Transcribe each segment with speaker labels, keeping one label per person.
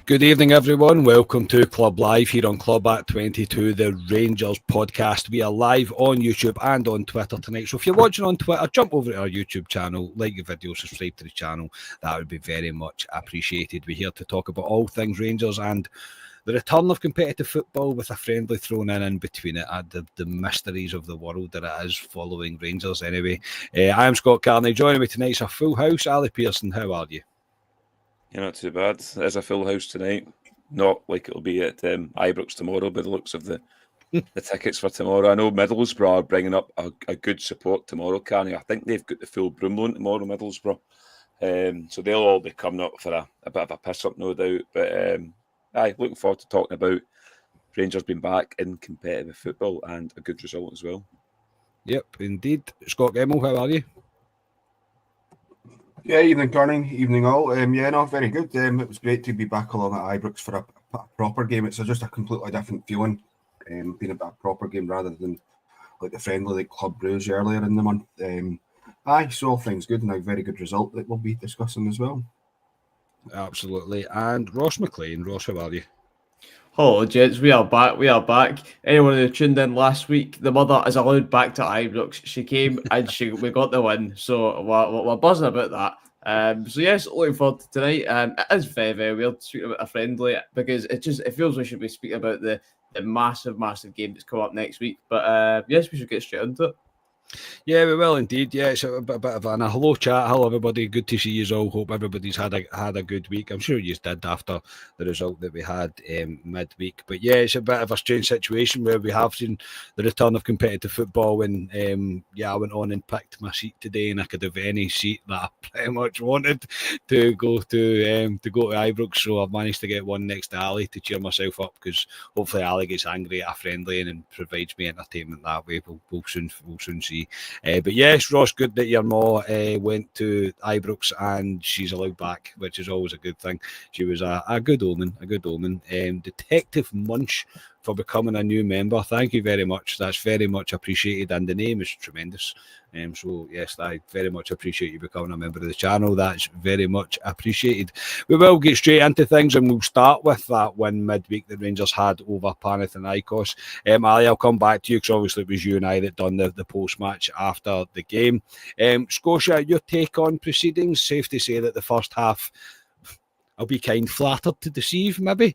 Speaker 1: Good evening, everyone. Welcome to Club Live here on Club at 22, the Rangers podcast. We are live on YouTube and on Twitter tonight. So if you're watching on Twitter, jump over to our YouTube channel, like the video, subscribe to the channel. That would be very much appreciated. We're here to talk about all things Rangers and the return of competitive football with a friendly thrown in between it, and the mysteries of the world that it is following Rangers anyway. I am Scott Carney. Joining me tonight is a full house. Ali Pearson, how are you?
Speaker 2: Yeah, not too bad. There's a full house tonight. Not like it'll be at Ibrox tomorrow, by the looks of the tickets for tomorrow. I know Middlesbrough are bringing up a good support tomorrow, Carney. I think they've got the full broom loan tomorrow, Middlesbrough. So they'll all be coming up for a bit of a piss-up, no doubt. But looking forward to talking about Rangers being back in competitive football and a good result as well.
Speaker 1: Yep, indeed. Scott Gemmell, how are you?
Speaker 3: Yeah, evening, Carney. Evening, all. Very good. It was great to be back along at Ibrox for a proper game. It's just a completely different feeling, being a proper game rather than like the friendly like Club Bruges earlier in the month. So all things good and a very good result that we'll be discussing as well.
Speaker 1: Absolutely. And Ross McLean. Ross, how are you?
Speaker 4: Hello, gents. We are back. Anyone who tuned in last week, the mother is allowed back to Ibrox. She came and we got the win. So we're buzzing about that. Yes, looking forward to tonight. It is very, very weird speaking about a friendly because it feels we should be speaking about the massive game that's coming up next week. But yes, we should get straight into it.
Speaker 1: Yeah, we will indeed. Yeah, it's a bit of a hello chat. Hello, everybody. Good to see you all. Hope everybody's had a good week. I'm sure you did after the result that we had midweek. But yeah, it's a bit of a strange situation where we have seen the return of competitive football. And I went on and picked my seat today, and I could have any seat that I pretty much wanted to go to Ibrox. So I've managed to get one next to Ali to cheer myself up because hopefully Ali gets angry at a friendly and provides me entertainment that way. We'll soon see. But yes, Ross, good that your ma went to Ibrox and she's allowed back, which is always a good thing. She was a good omen, Detective Munch for becoming a new member. Thank you very much. That's very much appreciated, and the name is tremendous. So yes, I very much appreciate you becoming a member of the channel. That's very much appreciated. We will get straight into things, and we'll start with that win midweek that Rangers had over Panathinaikos. Ali, I'll come back to you because obviously it was you and I that done the post-match after the game. Scotia, your take on proceedings? Safe to say that the first half, I'll be kind, flattered to deceive maybe.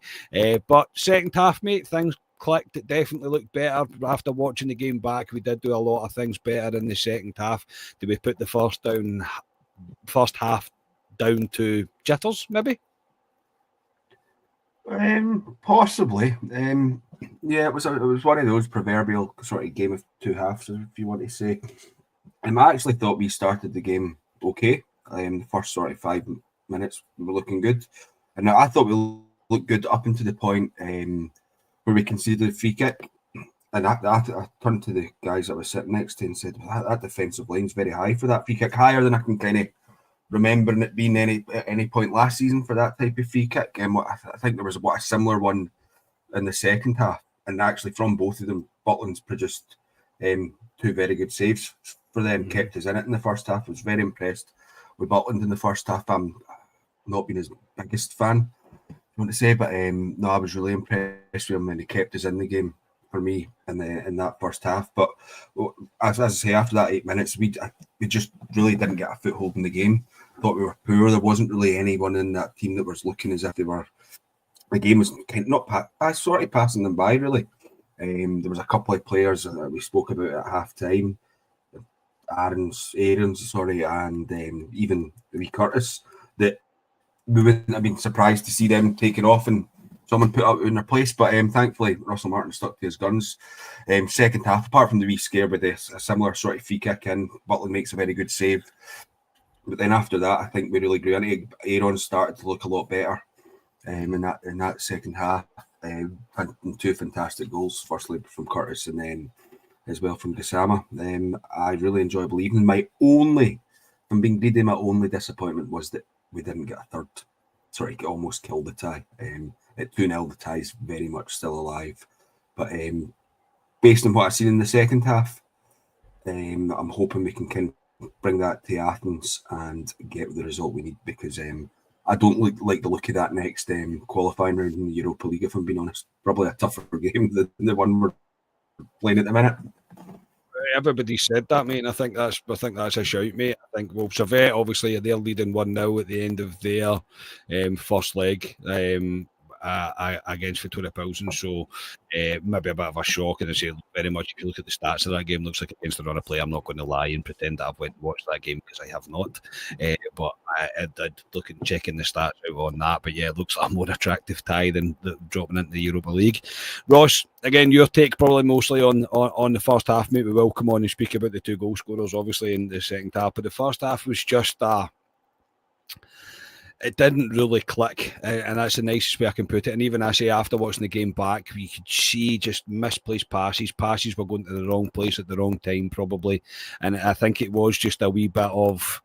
Speaker 1: But second half, mate, things clicked. It definitely looked better after watching the game back. We did do a lot of things better in the second half. Did we put the first half down to jitters, maybe?
Speaker 3: Possibly. It was one of those proverbial sort of game of two halves, if you want to say. I actually thought we started the game okay. The first sort of 5 minutes we were looking good, and I thought we looked good up until the point where we conceded a free kick. And I turned to the guys that I was sitting next to and said, that defensive line's very high for that free kick, higher than I can kind of remember it being at any point last season for that type of free kick. And I think there was a similar one in the second half, and actually from both of them, Butland's produced two very good saves for them, kept us in it in the first half. I was very impressed with Butland in the first half. I'm not been his biggest fan, I want to say, but no, I was really impressed with him, and he kept us in the game for me in that first half. But as I say, after that 8 minutes, we just really didn't get a foothold in the game. Thought we were poor. There wasn't really anyone in that team that was looking as if they were. The game was kind of sort of passing them by, really. There was a couple of players that we spoke about at half time, Aaron's, and even Lee Curtis, that we wouldn't have been surprised to see them taken off and someone put out in their place. But thankfully, Russell Martin stuck to his guns. Second half, apart from the wee scare with a similar sort of free kick in, Butland makes a very good save. But then after that, I think we really grew into it. Aaron started to look a lot better in that second half. Two fantastic goals, firstly from Curtis and then as well from GASSAMA. I really enjoy believing. If I'm being greedy, my only disappointment was that we didn't get a third. Sort of almost killed the tie. At 2-0, the tie is very much still alive. But based on what I've seen in the second half, I'm hoping we can bring that to Athens and get the result we need, because I don't like the look of that next qualifying round in the Europa League, if I'm being honest. Probably a tougher game than the one we're playing at the minute.
Speaker 1: Everybody said that, mate, and I think that's a shout, mate. I think, well, Servette, obviously, they're leading 1-0 at the end of their first leg against Fri 25th, so maybe a bit of a shock. And I say, very much, if you look at the stats of that game, looks like against the run of play. I'm not going to lie and pretend that I've went and watched that game, because I have not. But I did look and checking the stats out on that. But yeah, it looks like a more attractive tie than dropping into the Europa League. Ross, again, your take probably mostly on the first half, mate. We will come on and speak about the two goal scorers, obviously, in the second half. But the first half was just it didn't really click, and that's the nicest way I can put it. And even I say, after watching the game back, you could see just misplaced passes. Passes were going to the wrong place at the wrong time, probably. And I think it was just a wee bit of,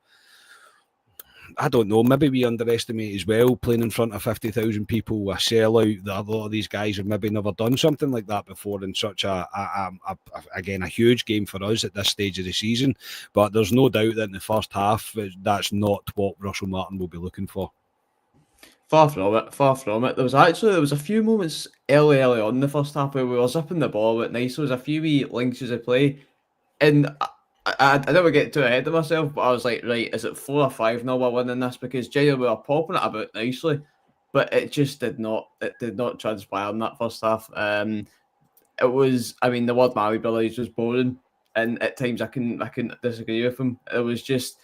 Speaker 1: I don't know, maybe we underestimate as well, playing in front of 50,000 people, a sellout. A lot of these guys have maybe never done something like that before in such again, a huge game for us at this stage of the season. But there's no doubt that in the first half, that's not what Russell Martin will be looking for.
Speaker 4: Far from it. There was a few moments early on in the first half where we were zipping the ball a bit nice. There was a few wee links of play, and I never get too ahead of myself, but I was like, right, is it 4 or 5 now we're winning this? Because genuinely we were popping it about nicely, but it just did not transpire in that first half. It was, I mean, the word Maui Billies was boring, and at times I can disagree with him. It was just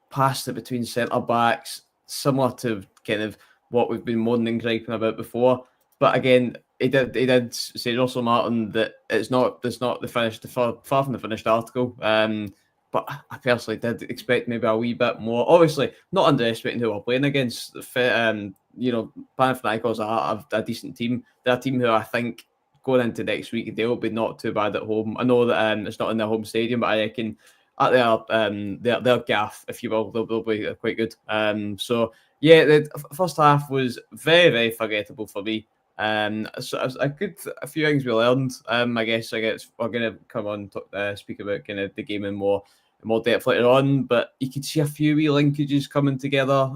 Speaker 4: passed it between centre backs, similar to kind of what we've been moaning and griping about before. But again, he did say, Russell Martin, that it's not the finished, far from the finished article. But I personally did expect maybe a wee bit more. Obviously, not underestimating who we're playing against. Panathinaikos are a decent team. They're a team who I think going into next week, they'll be not too bad at home. I know that it's not in their home stadium, but I reckon at their gaff, if you will, they'll be quite good. So yeah, the first half was very, very forgettable for me. So a few things we learned. I guess we're going to come on speak about kind of the game in more depth later on. But you could see a few wee linkages coming together.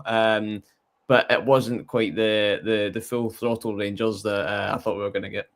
Speaker 4: But it wasn't quite the full throttle Rangers that I thought we were going to get.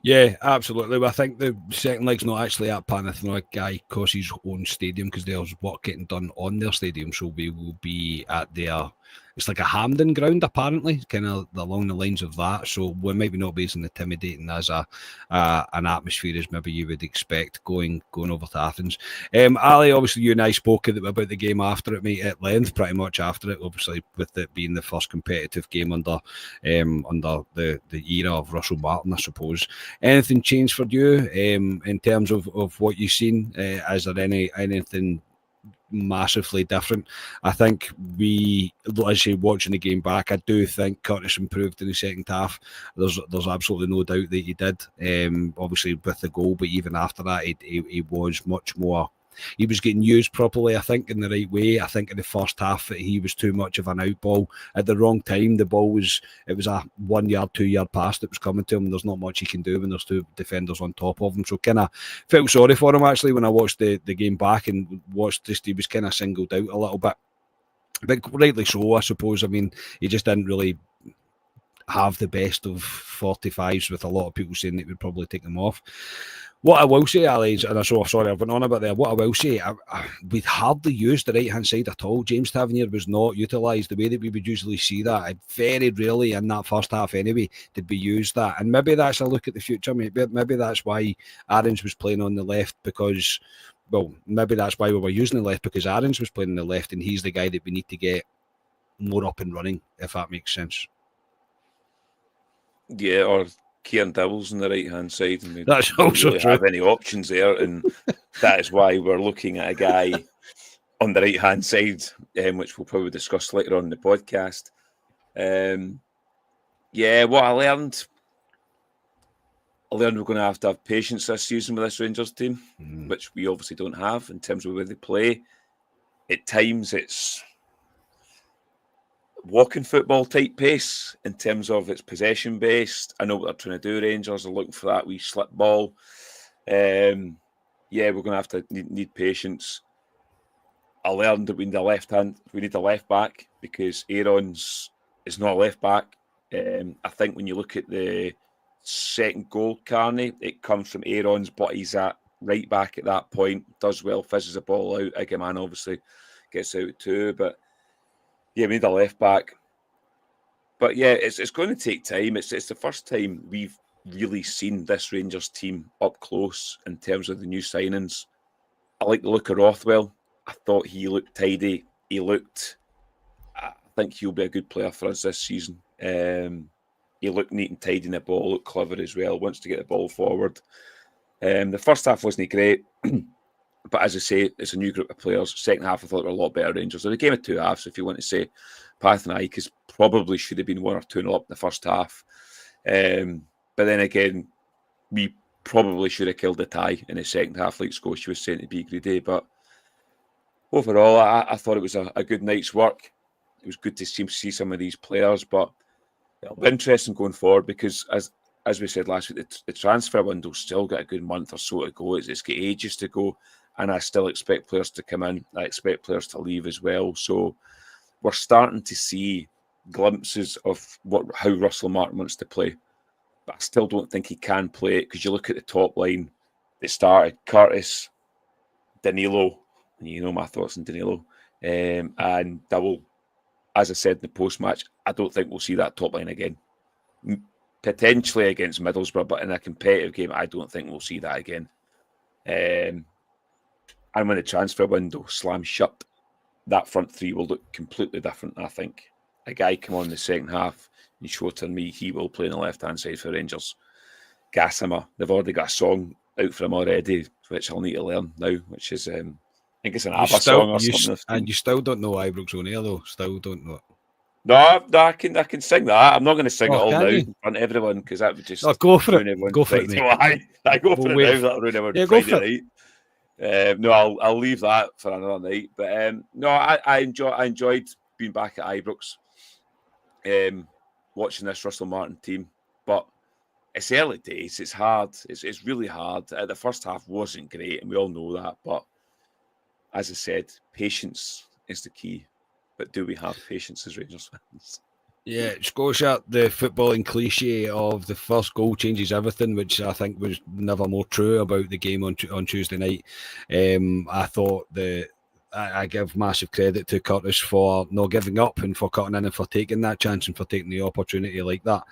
Speaker 1: Yeah, absolutely. I think the second leg's not actually at Panathinaikos' own stadium, because there's work getting done on their stadium, so we will be at their, it's like a Hampden ground apparently, kind of along the lines of that. So we maybe not be as intimidating as an atmosphere as maybe you would expect going over to Athens. Ali, obviously you and I spoke about the game after it, mate, at length, pretty much after it, obviously with it being the first competitive game under the era of Russell Martin, I suppose. Anything changed for you in terms of what you've seen? Is there anything massively different? I think watching the game back, I do think Curtis improved in the second half. There's absolutely no doubt that he did. Obviously with the goal, but even after that, he was much more. He was getting used properly, I think, in the right way. I think in the first half that he was too much of an out ball at the wrong time. The ball was a 1 yard, 2 yard pass that was coming to him, and there's not much he can do when there's two defenders on top of him. So kind of felt sorry for him actually when I watched the game back and watched this. He was kind of singled out a little bit, but rightly so, I suppose. I mean, he just didn't really have the best of 45s, with a lot of people saying that would probably take them off. What I will say, Ali, and I'm so sorry I've been on about there, what I will say, we'd hardly used the right-hand side at all. James Tavernier was not utilised the way that we would usually see that. Very rarely in that first half anyway did we use that. And maybe that's a look at the future, mate. Maybe that's why Aarons was playing on the left, because, well, maybe that's why we were using the left, because Aarons was playing on the left and he's the guy that we need to get more up and running, if that makes sense.
Speaker 2: Yeah, or Kieran Dowell's on the right-hand side, and we
Speaker 1: That's
Speaker 2: don't
Speaker 1: also
Speaker 2: really
Speaker 1: true.
Speaker 2: have any options there, and that is why we're looking at a guy on the right-hand side, which we'll probably discuss later on in the podcast. Yeah, what I learned we're going to have patience this season with this Rangers team, which we obviously don't have in terms of where they play. At times, it's walking football type pace in terms of its possession based. I know what they're trying to do. Rangers are looking for that wee slip ball. Yeah, we're going to have to need patience. I learned that we need a left back because Aaron's is not a left back. I think when you look at the second goal, Carney, it comes from Aaron's, but he's at right back at that point. Does well, fizzes the ball out. Again, obviously gets out too, but yeah, we need a left back. But yeah, it's going to take time. It's the first time we've really seen this Rangers team up close in terms of the new signings. I like the look of Rothwell. I thought he looked tidy. I think he'll be a good player for us this season. He looked neat and tidy in the ball, looked clever as well, wants to get the ball forward. The first half wasn't great, but as I say, it's a new group of players. Second half, I thought they were a lot better Rangers. So the game of two halves, if you want to say, Panathinaikos probably should have been 1 or 2-0 up in the first half. But then again, we probably should have killed the tie in the second half, like Scotia was saying, to be greedy. But overall, I thought it was a good night's work. It was good to see some of these players, but it'll be interesting going forward because, as we said last week, the transfer window's still got a good month or so to go. It's got ages to go, and I still expect players to come in. I expect players to leave as well. So we're starting to see glimpses of how Russell Martin wants to play. But I still don't think he can play it because you look at the top line that started Curtis, Danilo, and you know my thoughts on Danilo, and Double. As I said in the post-match, I don't think we'll see that top line again. Potentially against Middlesbrough, but in a competitive game, I don't think we'll see that again. And when the transfer window slams shut, that front three will look completely different, I think. A guy come on in the second half, and showed on me he will play on the left-hand side for Rangers. Gassama, they've already got a song out for him already, which I'll need to learn now, which is... I think it's an ABBA song or something.
Speaker 1: And you still don't know Ibrox on air, though. Still don't know it.
Speaker 2: No, I can sing that. I'm not going to sing it all now in front of everyone because that would just
Speaker 1: go for it. Go for it, mate.
Speaker 2: I go for it now. That'll ruin everyone's Friday night. No, I'll leave that for another night. But no, I enjoyed being back at Ibrox, watching this Russell Martin team. But it's early days. It's hard. It's really hard. The first half wasn't great, and we all know that. But as I said, patience is the key. But do we have patience as Rangers fans?
Speaker 1: Yeah, Scotia, the footballing cliche of the first goal changes everything, which I think was never more true about the game on Tuesday night. I thought I give massive credit to Curtis for not giving up and for cutting in and for taking that chance and for taking the opportunity like that.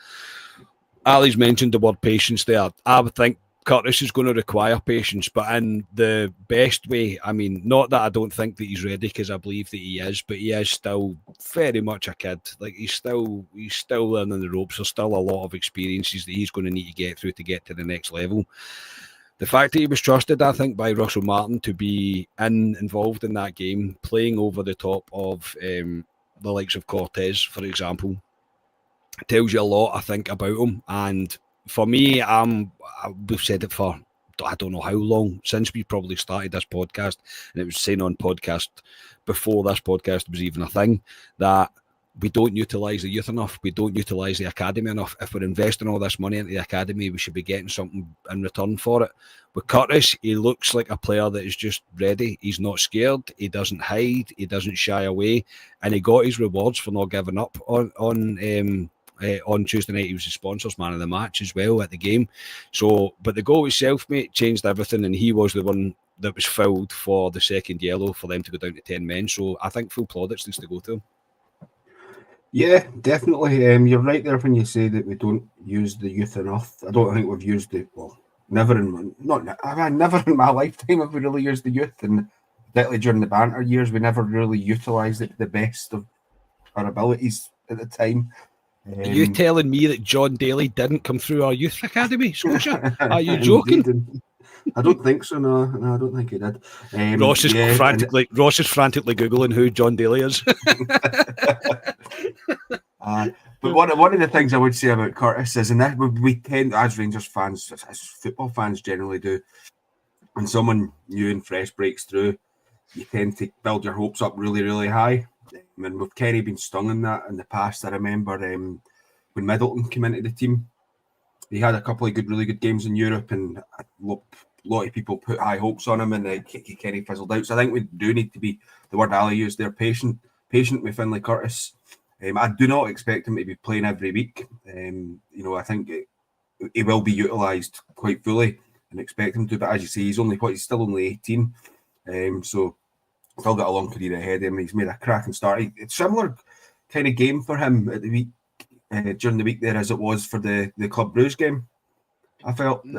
Speaker 1: Ali's mentioned the word patience there. I would think Curtis is going to require patience, but in the best way. I mean, not that I don't think that he's ready, because I believe that he is, but he is still very much a kid. Like he's still learning the ropes. There's still a lot of experiences that he's going to need to get through to get to the next level. The fact that he was trusted, I think, by Russell Martin to be involved in that game, playing over the top of the likes of Cortez, for example, tells you a lot, I think, about him. And for me, we've said it for I don't know how long, since we probably started this podcast, and it was saying on podcast before this podcast was even a thing, that we don't utilise the youth enough. We don't utilise the academy enough. If we're investing all this money into the academy, we should be getting something in return for it. With Curtis, he looks like a player that is just ready. He's not scared. He doesn't hide. He doesn't shy away. And he got his rewards for not giving up on Tuesday night. He was the sponsors man of the match as well at the game. So, but the goal itself, mate, changed everything, and he was the one that was fouled for the second yellow for them to go down to 10 men. So I think full plaudits needs to go to him.
Speaker 3: Yeah, definitely. You're right there when you say that we don't use the youth enough. I don't think we've used it. Well, never in my lifetime have we really used the youth, and particularly during the banter years, we never really utilised it to the best of our abilities at the time.
Speaker 1: Are you telling me that John Daly didn't come through our youth academy, Scotia? Are you joking?
Speaker 3: Indeed. I don't think so. No, I don't think he did.
Speaker 1: Ross is frantically googling who John Daly is.
Speaker 3: But one of the things I would say about Curtis is, and that we tend, as Rangers fans, as football fans generally do, when someone new and fresh breaks through, you tend to build your hopes up really, really high. And with Kenny been stung in that in the past, I remember when Middleton came into the team, he had a couple of really good games in Europe, and a lot of people put high hopes on him, and Kenny fizzled out. So I think we do need to be, the word Ali used there, patient. patient with Finlay Curtis. I do not expect him to be playing every week. I think he will be utilised quite fully and expect him to. But as you say, he's still only 18. So still got a long career ahead of him. He's made a cracking start. It's similar kind of game for him at the week during the week there as it was for the Club Bruges game. I felt he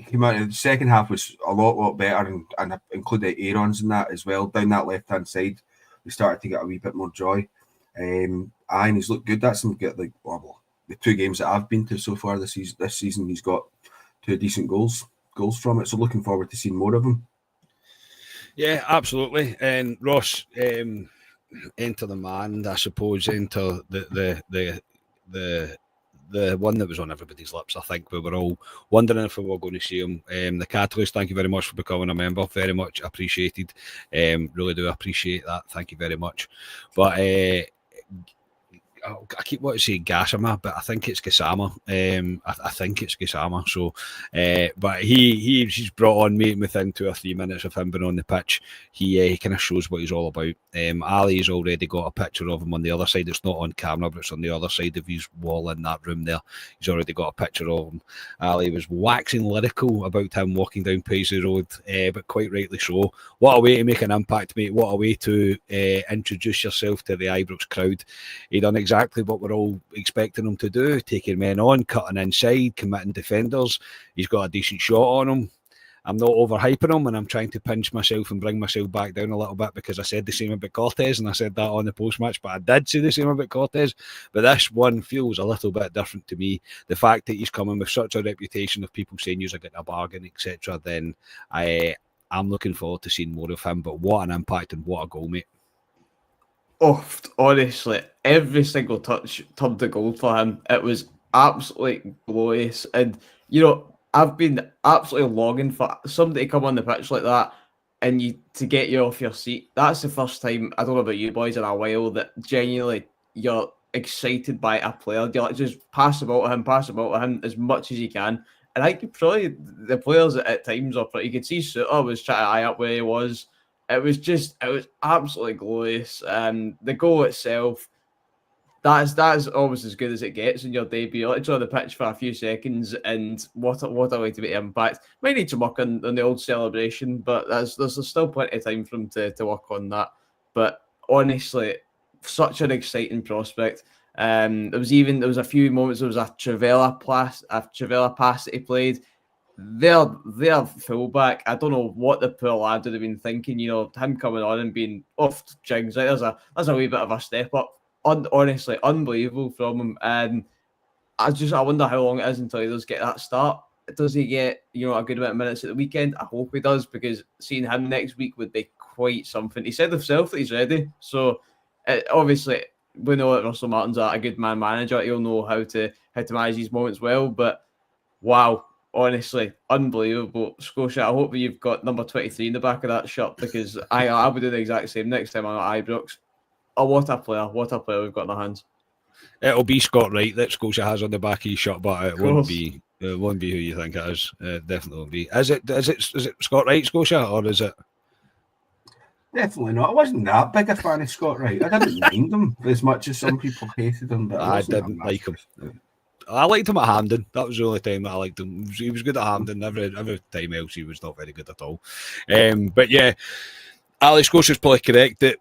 Speaker 3: came out. The second half was a lot better and included Aaron's in that as well. Down that left hand side, we started to get a wee bit more joy. And he's looked good. That's him get the 2 games that I've been to so far this season. He's got 2 decent goals from it. So looking forward to seeing more of him.
Speaker 1: Yeah, absolutely. And Ross, enter the man, I suppose, enter the one that was on everybody's lips. I think we were all wondering if we were going to see him. The Catalyst, thank you very much for becoming a member. Very much appreciated. Really do appreciate that. Thank you very much. But I keep wanting to say GASSAMA, but I think it's GASSAMA. I think it's GASSAMA. So, but he's brought on me within 2 or 3 minutes of him being on the pitch. He kind of shows what he's all about. Ali's already got a picture of him on the other side. It's not on camera, but it's on the other side of his wall in that room there. He's already got a picture of him. Ali was waxing lyrical about him walking down Paisley Road, but quite rightly so. What a way to make an impact, mate. What a way to introduce yourself to the Ibrox crowd. He done exactly what we're all expecting him to do, taking men on, cutting inside, committing defenders. He's got a decent shot on him. I'm not overhyping him, and I'm trying to pinch myself and bring myself back down a little bit because I said the same about Cortez, and I said that on the post-match, but I did say the same about Cortez. But this one feels a little bit different to me. The fact that he's coming with such a reputation of people saying you're getting a bargain, etc., then I'm looking forward to seeing more of him. But what an impact and what a goal, mate.
Speaker 4: Oh, honestly, every single touch turned to gold for him. It was absolutely glorious. And, I've been absolutely longing for somebody to come on the pitch like that and to get you off your seat. That's the first time, I don't know about you boys, in a while that genuinely you're excited by a player. You're like, just pass the ball to him as much as you can. And I think probably the players at times are pretty, you could see Suter was trying to eye up where he was. It was absolutely glorious. The goal itself, that's almost as good as it gets in your debut. It's on the pitch for a few seconds, and what a way to make an impact. Might need to work on the old celebration, but there's still plenty of time for him to work on that. But honestly, such an exciting prospect. There was a few moments. There was a Trivela pass that he played. Their fullback, I don't know what the poor lad would have been thinking. Him coming on and being off jigs. Like, there's a wee bit of a step up. Honestly, unbelievable from him. And I wonder how long it is until he does get that start. Does he get a good amount of minutes at the weekend? I hope he does, because seeing him next week would be quite something. He said himself that he's ready. So obviously we know that Russell Martin's a good man manager. He'll know how to manage these moments well. But wow. Honestly, unbelievable. Scotia, I hope that you've got number 23 in the back of that shirt, because I would do the exact same next time I'm at Ibrox. Oh, what a player we've got in our hands.
Speaker 1: It'll be Scott Wright that Scotia has on the back of his shirt, but it won't be who you think it is. Definitely won't be. Is it Scott Wright, Scotia, or is it?
Speaker 3: Definitely not. I wasn't that big a fan of Scott Wright. I didn't mind him as much as some people hated him, but
Speaker 1: I didn't like him. I liked him at Hampden. That was the only time that I liked him. He was good at Hampden. Every time else, he was not very good at all. But yeah, Ali Scotia's probably correct that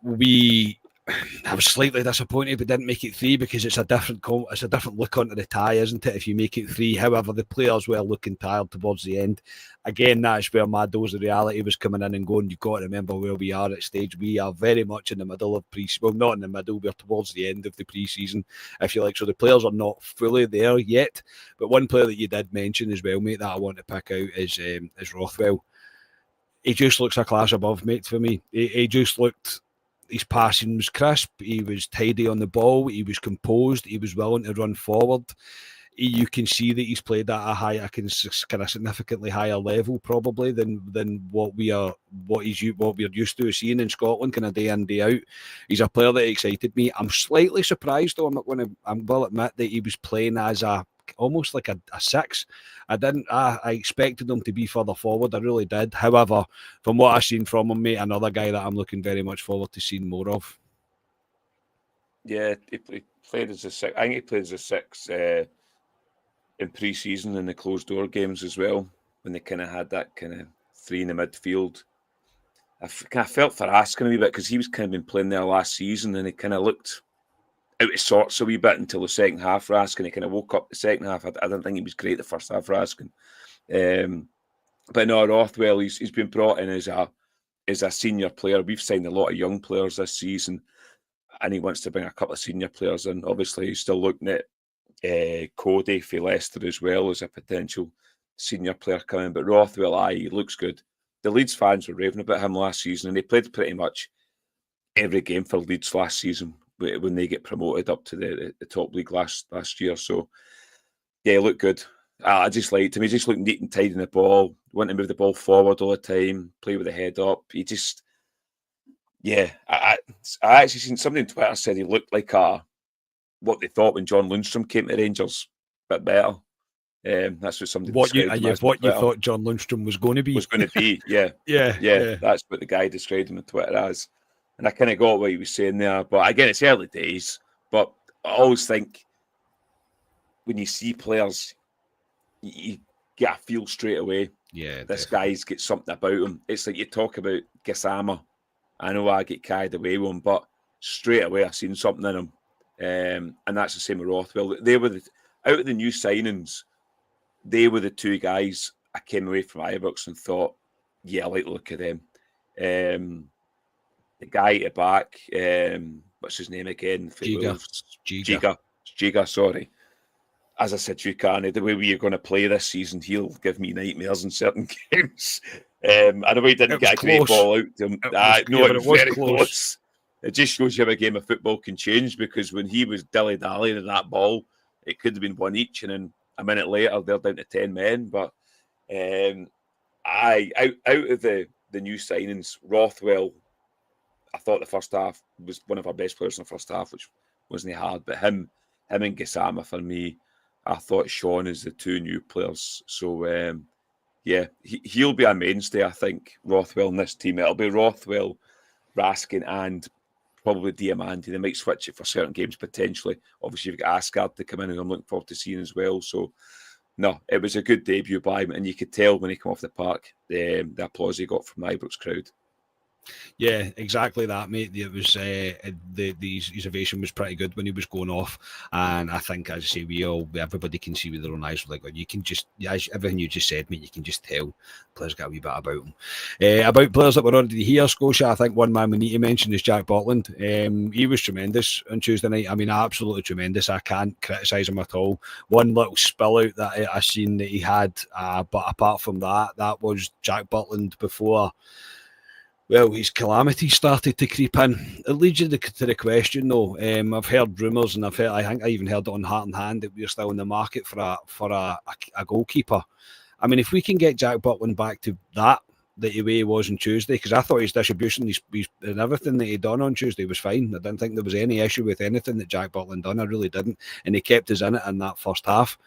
Speaker 1: I was slightly disappointed we didn't make it 3, because it's a different look onto the tie, isn't it, if you make it 3? However, the players were looking tired towards the end. Again, that's where my dose of reality was coming in and going, you've got to remember where we are at stage. We are very much in the middle of well, not in the middle, we're towards the end of the pre-season, if you like. So the players are not fully there yet. But one player that you did mention as well, mate, that I want to pick out is Rothwell. He just looks a class above, mate, for me. He just looked... His passing was crisp. He was tidy on the ball. He was composed. He was willing to run forward. You can see that he's played at a kind of significantly higher level, probably than what we're used to seeing in Scotland, kind of day in, day out. He's a player that excited me. I'm slightly surprised, though. I will admit that he was playing as a almost like a 6. I expected him to be further forward. I really did. However, from what I've seen from him, mate, another guy that I'm looking very much forward to seeing more of.
Speaker 2: Yeah, he played as a 6. I think he played as a 6 in pre-season in the closed door games as well, when they kind of had that kind of 3 in the midfield. I felt for asking a wee bit because he was kind of been playing there last season and he kind of looked out of sorts a wee bit until the second half for Raskin. He kind of woke up the second half. I didn't think he was great the first half for Raskin. But no, Rothwell, he's been brought in as a senior player. We've signed a lot of young players this season and he wants to bring a couple of senior players in. Obviously, he's still looking at Cody for Leicester as well as a potential senior player coming. But Rothwell, he looks good. The Leeds fans were raving about him last season and he played pretty much every game for Leeds last season when they get promoted up to the top league last year. So, yeah, he looked good. I just liked him. He just looked neat and tidy in the ball, wanted to move the ball forward all the time, play with the head up. He just, yeah. I actually seen somebody on Twitter said he looked like what they thought when John Lundstrom came to Rangers, but better. That's what somebody
Speaker 1: you thought John Lundstrom was going to be.
Speaker 2: Yeah. That's what the guy described him on Twitter as. And I kind of got what he was saying there. But again, it's early days. But I always think when you see players, you get a feel straight away.
Speaker 1: Yeah,
Speaker 2: this guy's got something about him. It's like you talk about Gassama. I know I get carried away with him, but straight away I've seen something in him. And that's the same with Rothwell. They were out of the new signings. They were the 2 guys I came away from Ibrox and thought, yeah, I like the look of them. The guy at the back, what's his name again? Giga, sorry. As I said to you, Carney, the way we are going to play this season, he'll give me nightmares in certain games. I know he didn't get a great ball out to him. It was very close. It just shows you how a game of football can change because when he was dilly-dallying in that ball, it could have been 1 each, and then a minute later they're down to 10 men. But out of the new signings, Rothwell, I thought the first half was one of our best players in the first half, which wasn't hard. But him and Gassama for me, I thought Sean is the 2 new players. So yeah, he'll be a mainstay. I think Rothwell in this team. It'll be Rothwell, Raskin, and probably Diamandi. They might switch it for certain games potentially. Obviously, you've got Asgard to come in, who I'm looking forward to seeing as well. So, no, it was a good debut by him, and you could tell when he came off the park the applause he got from the Ibrox crowd.
Speaker 1: Yeah, exactly that, mate. It was his ovation was pretty good when he was going off, and I think, as I say, everybody can see with their own eyes. Like you can just, everything you just said, mate, you can just tell players got a wee bit about them. About players that were already here, Scotia, I think one man we need to mention is Jack Butland. He was tremendous on Tuesday night. I mean, absolutely tremendous. I can't criticise him at all. One little spill out that I seen that he had, but apart from that was Jack Butland before. Well, his calamity started to creep in. It leads you to the question, though. I've heard rumours, and I think I even heard it on Heart and Hand that we're still in the market for a goalkeeper. I mean, if we can get Jack Butland back to the way he was on Tuesday, because I thought his distribution, his and everything that he done on Tuesday was fine. I didn't think there was any issue with anything that Jack Butland done. I really didn't, and he kept us in it in that first half.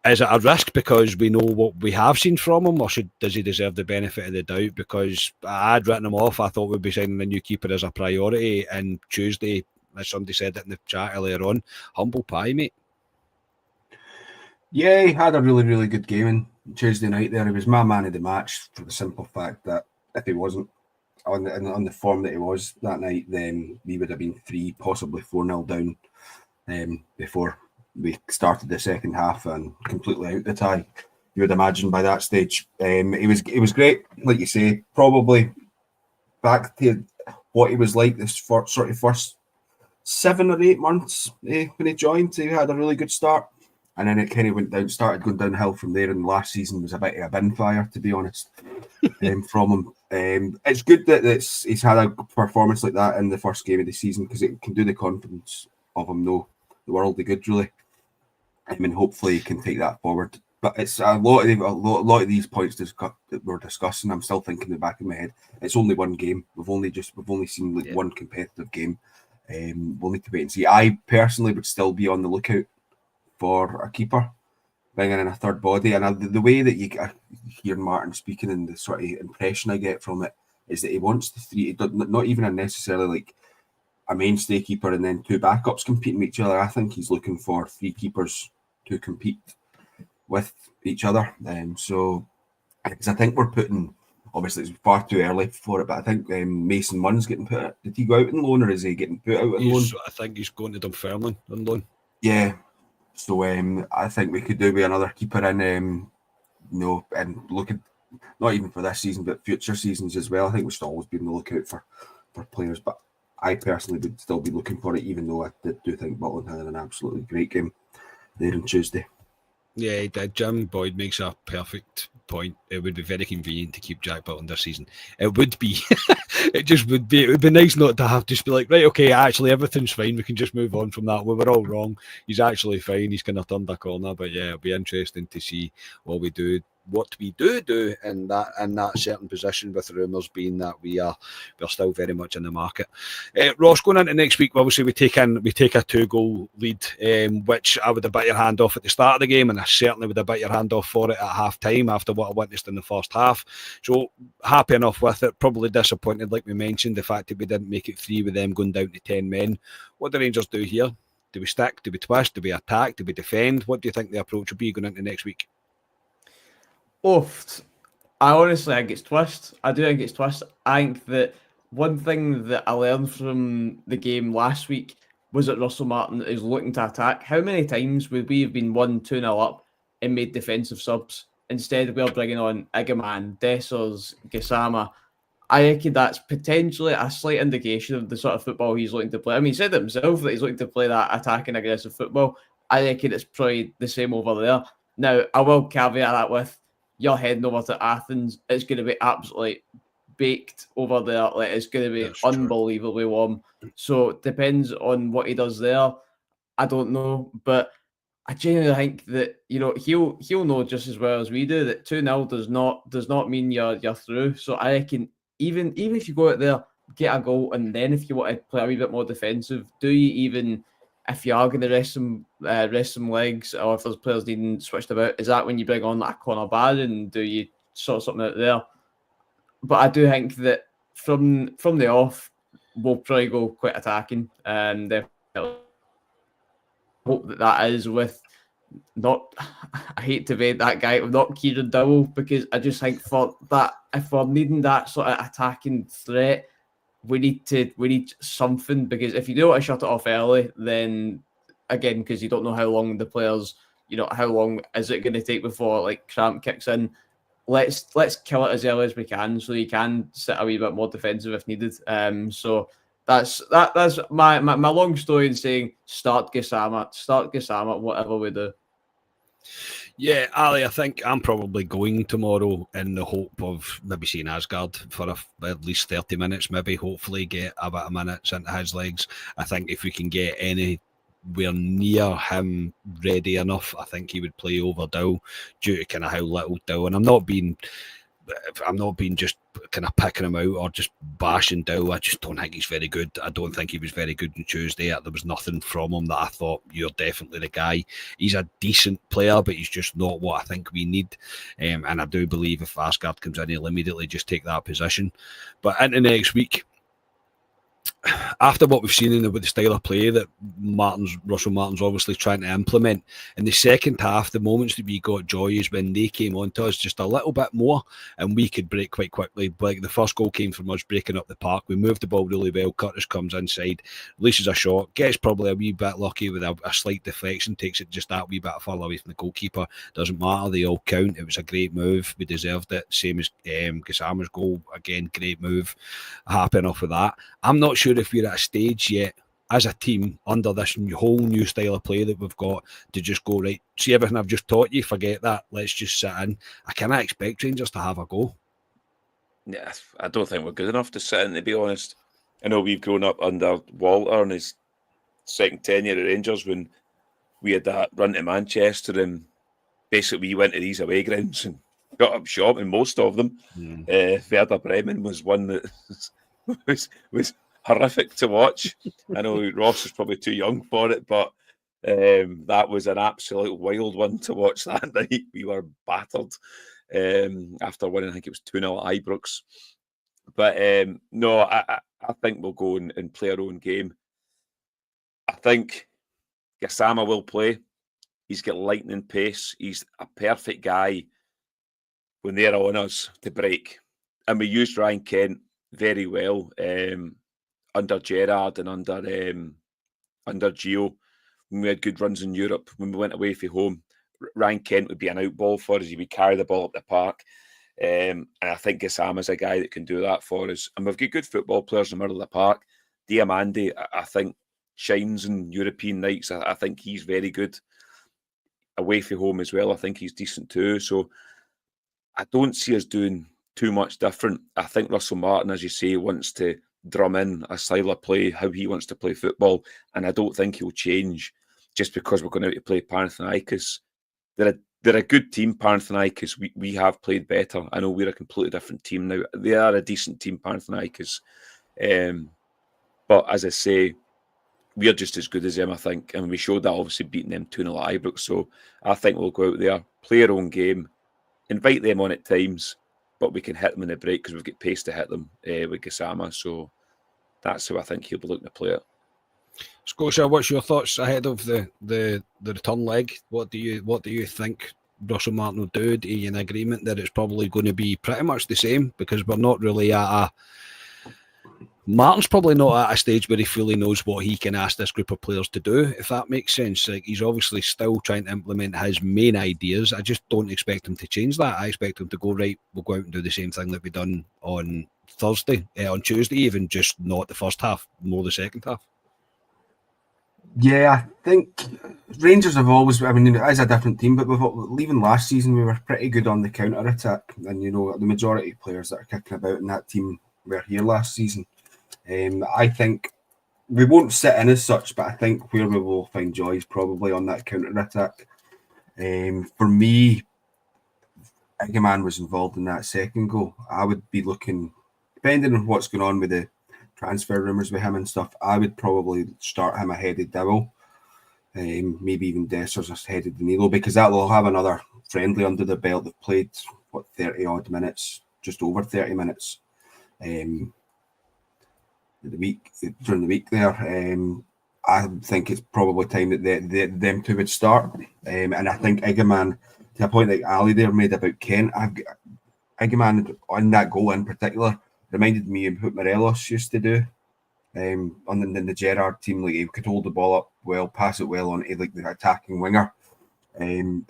Speaker 1: Is it a risk because we know what we have seen from him, or does he deserve the benefit of the doubt? Because I'd written him off. I thought we'd be signing a new keeper as a priority, and Tuesday, as somebody said it in the chat earlier on, humble pie, mate.
Speaker 3: Yeah, he had a really, really good game on Tuesday night there. He was my man of the match for the simple fact that if he wasn't on the form that he was that night, then we would have been 3, possibly 4-0 down before we started the second half and completely out the tie. You would imagine by that stage. He was great, like you say, probably back to what he was like this sort of first 7 or 8 months when he joined. He had a really good start, and then it kind of started going downhill from there. And last season was a bit of a bin fire, to be honest, from him. It's good that he's had a performance like that in the first game of the season because it can do the confidence of him the world of good, really. I mean, hopefully he can take that forward. But it's a lot of these points that we're discussing. I'm still thinking in the back of my head. It's only one game. We've only seen one competitive game. We'll need to wait and see. I personally would still be on the lookout for a keeper, bringing in a third body. And the way that you hear Martin speaking and the sort of impression I get from it is that he wants the three, not even necessarily like a mainstay keeper and then two backups competing with each other. I think he's looking for three keepers to compete with each other. So, because I think we're putting, obviously it's far too early for it, but I think Mason Munn's getting put out. Did he go out on loan or is he getting put out on loan?
Speaker 1: I think he's going to Dunfermline on loan.
Speaker 3: Yeah. So I think we could do with another keeper in, and looking, not even for this season, but future seasons as well. I think we should always be on the lookout for players, but I personally would still be looking for it, even though I do think Butland had an absolutely great game there on Tuesday.
Speaker 1: Yeah, he did. Jim Boyd makes a perfect point. It would be very convenient to keep Jack Butland this season. It would be. It just would be. It would be nice not to have to just be like, right, okay, actually everything's fine. We can just move on from that. We were all wrong. He's actually fine. He's kind of turned a corner. But yeah, it'll be interesting to see what we do in that certain position, with rumours being that we're still very much in the market. Ross, going into next week, obviously we take a 2-goal lead, which I would have bit your hand off at the start of the game, and I certainly would have bit your hand off for it at half time after what I witnessed in the first half. So happy enough with it. Probably disappointed, like we mentioned, the fact that we didn't make it 3 with them going down to 10 men. What do Rangers do here? Do we stick? Do we twist? Do we attack? Do we defend? What do you think the approach will be going into next week?
Speaker 4: I honestly think it's twist. I do think it's twist. I think that one thing that I learned from the game last week was that Russell Martin is looking to attack. How many times would we have been 1-2-0 up and made defensive subs? Instead, we're bringing on Igaman, Dessers, Gassama. I reckon that's potentially a slight indication of the sort of football he's looking to play. I mean, he said himself that he's looking to play that attacking, aggressive football. I reckon it's probably the same over there. Now, I will caveat that with, you're heading over to Athens, it's going to be absolutely baked over there. Like, it's going to be unbelievably warm. So it depends on what he does there. I don't know, but I genuinely think that, you know, he'll know just as well as we do that 2-0 does not mean you're through. So I reckon even if you go out there, get a goal, and then if you want to play a wee bit more defensive, do you even, if you are going to rest some legs, or if there's players needing switched about, is that when you bring on like a Conor Barron? Do you sort something out there? But I do think that from the off, we'll probably go quite attacking, and definitely hope that is with not. I hate to be that guy, not Kieran Dowell, because I just think for that, if we're needing that sort of attacking threat, we need something, because if you do want to shut it off early, then again, because you don't know how long the players, you know, how long is it going to take before like cramp kicks in. Let's kill it as early as we can, so you can sit a wee bit more defensive if needed. So that's my long story in saying start Gassama, whatever we do.
Speaker 1: Yeah, Ali, I think I'm probably going tomorrow in the hope of maybe seeing Asgard for at least 30 minutes, maybe hopefully get a bit of minutes into his legs. I think if we can get anywhere near him ready enough, I think he would play over Dow due to kind of how little Dow, and I'm not being just kind of picking him out or just bashing Dow. I just don't think he's very good. I don't think he was very good on Tuesday. There was nothing from him that I thought, you're definitely the guy. He's a decent player, but he's just not what I think we need. And I do believe if Asgard comes in, he'll immediately just take that position. But into next week, after what we've seen with the style of play that Russell Martin's obviously trying to implement, in the second half, the moments that we got joy is when they came onto us just a little bit more and we could break quite quickly. Like the first goal came from us breaking up the park. We moved the ball really well. Curtis comes inside, releases a shot, gets probably a wee bit lucky with a slight deflection, takes it just that wee bit further away from the goalkeeper. Doesn't matter, they all count. It was a great move. We deserved it. Same as Gassama's goal. Again, great move. Happy enough with that. I'm not sure if we're at a stage yet as a team under this whole new style of play that we've got to just go, right, see everything I've just taught you, forget that, let's just sit in. I cannot expect Rangers to have a go.
Speaker 2: Yeah, I don't think we're good enough to sit in, to be honest. I know we've grown up under Walter and his second tenure at Rangers when we had that run to Manchester, and basically we went to these away grounds and got up shop in most of them. Werder Bremen was one that was horrific to watch. I know Ross is probably too young for it, but That was an absolute wild one to watch that night. We were battered after winning, I think it was 2-0 at Ibrox. But no, I think we'll go and play our own game. I think Gassama will play. He's got lightning pace. He's a perfect guy when they're on us to break. And we used Ryan Kent very well under Gerrard and under Gio. When we had good runs in Europe, when we went away from home, Ryan Kent would be an out ball for us. He would carry the ball up the park. And I think Gassama's a guy that can do that for us. And we've got good football players in the middle of the park. Diamande, I think, shines in European nights. I think he's very good. Away from home as well, I think he's decent too. So I don't see us doing too much different. I think Russell Martin, as you say, wants to drum in a style of play, how he wants to play football. And I don't think he'll change just because we're going out to play Panathinaikos. They're a good team, Panathinaikos. We have played better. I know we're a completely different team now. They are a decent team, Panathinaikos. But as I say, we're just as good as them, I think. And we showed that, obviously, beating them 2-0 at Ibrox. So I think we'll go out there, play our own game, invite them on at times, but we can hit them in the break because we've got pace to hit them with Gassama. So that's how I think he'll be looking to play it.
Speaker 1: Scotia, what's your thoughts ahead of the return leg? What do you think Russell Martin will do? Are you in agreement that it's probably going to be pretty much the same? Because we're not really Martin's probably not at a stage where he fully knows what he can ask this group of players to do, if that makes sense. Like, he's obviously still trying to implement his main ideas. I just don't expect him to change that. I expect him to go, right, we'll go out and do the same thing that we done on Thursday, on Tuesday even, just not the first half, more the second half.
Speaker 3: Yeah, I think Rangers have always, I mean, it is a different team, but even last season we were pretty good on the counter-attack. And, you know, the majority of players that are kicking about in that team were here last season. I think we won't sit in as such, but I think where we will find joy is probably on that counter-attack. For me, Egeman was involved in that second goal. I would be looking, depending on what's going on with the transfer rumours with him and stuff, I would probably start him ahead of Dowell. Maybe even Dessers ahead of Danilo, because that will have another friendly under the belt. They've played, 30-odd minutes, just over 30 minutes. During the week there, I think it's probably time that them two would start. And I think Egeman, to a point like Ali there made about Kent, Egeman on that goal in particular reminded me of what Morelos used to do on the Gerrard team. Like, he could hold the ball up well, pass it well on like the attacking winger, and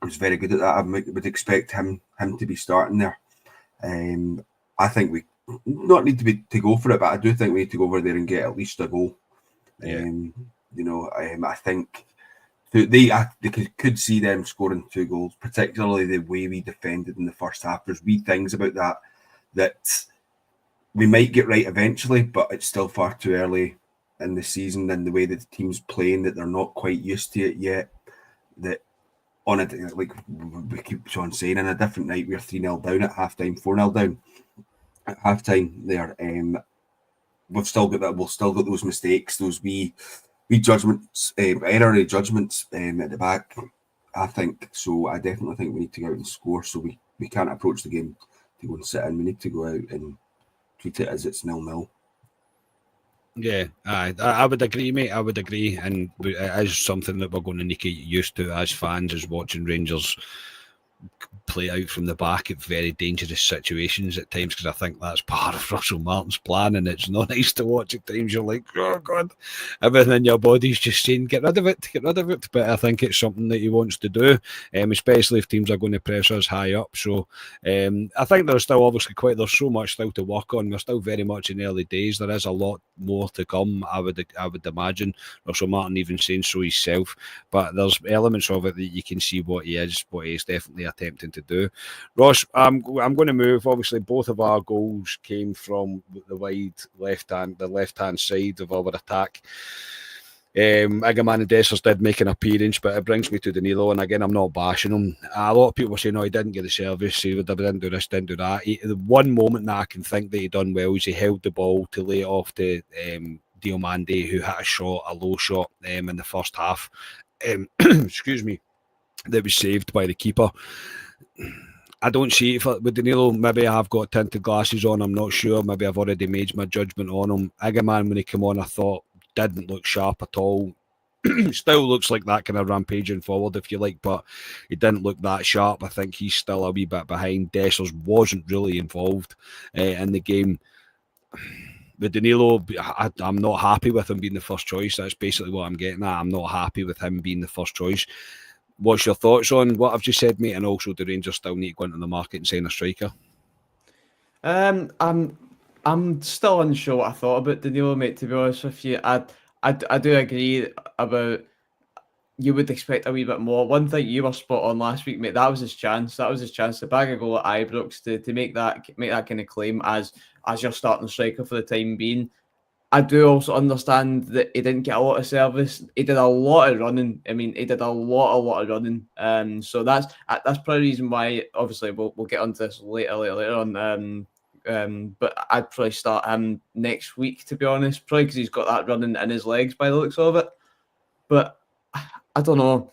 Speaker 3: was very good at that. I would expect him to be starting there. I think we not need to go for it, but I do think we need to go over there and get at least a goal.
Speaker 1: Yeah.
Speaker 3: I think they could see them scoring 2 goals, particularly the way we defended in the first half. There's wee things about that we might get right eventually, but it's still far too early in the season and the way that the team's playing that they're not quite used to it yet. That on it, like we keep on saying, in a different night we're 3-0 down at halftime, 4-0 down at halftime there. We've still got that. We'll still got those mistakes, those wee judgments, error judgments at the back. I think so. I definitely think we need to go out and score. So we can't approach the game to go and sit in. We need to go out and treat it as it's 0-0.
Speaker 1: Yeah, I would agree, mate. I would agree, and it is something that we're going to need to get used to as fans, is watching Rangers play out from the back at very dangerous situations at times, because I think that's part of Russell Martin's plan, and it's not nice to watch at times. You're like, oh God, everything in your body's just saying get rid of it, but I think it's something that he wants to do, especially if teams are going to press us high up. So I think there's still obviously there's so much still to work on. We're still very much in early days. There is a lot more to come, I would imagine. Russell Martin even saying so himself, but there's elements of it that you can see what he is definitely attempting to do. Ross, I'm going to move. Obviously, both of our goals came from the wide left hand side of our attack. Egeman and Dessers did make an appearance, but it brings me to Danilo, and again, I'm not bashing him. A lot of people were saying, he didn't get the service, he didn't do this, didn't do that. The one moment that I can think that he done well is he held the ball to lay it off to Diomande, who hit a low shot in the first half. Excuse me, that was saved by the keeper. I don't see it with Danilo. Maybe I've got tinted glasses on. I'm not sure. Maybe I've already made my judgment on him. Agaman, when he came on, I thought didn't look sharp at all. Still looks like that kind of rampaging forward, if you like, but he didn't look that sharp. I think he's still a wee bit behind. Dessers wasn't really involved in the game. With Danilo, I'm not happy with him being the first choice. That's basically what I'm getting at. I'm not happy with him being the first choice. What's your thoughts on what I've just said, mate? And also, do Rangers still need to go into the market and sign a striker?
Speaker 4: I'm still unsure what I thought about Danilo, mate. To be honest with you, I do agree about. You would expect a wee bit more. One thing you were spot on last week, mate. That was his chance. That was his chance to bag a goal at Ibrox to make that kind of claim as your starting striker for the time being. I do also understand that he didn't get a lot of service. He did a lot of running. I mean, he did a lot of running. So that's probably the reason why. Obviously, we'll get onto this later on. But I'd probably start him next week, to be honest, probably because he's got that running in his legs by the looks of it. But I don't know.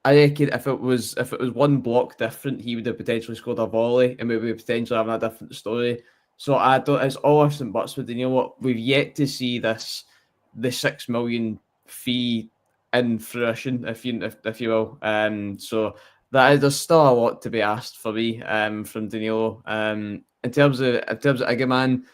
Speaker 4: I reckon if it was one block different, he would have potentially scored a volley and maybe potentially having a different story. So I don't. It's all ifs and buts with Danilo. We've yet to see the $6 million fee in fruition, if you will. So there's still a lot to be asked for me from Danilo. In terms of Agaman,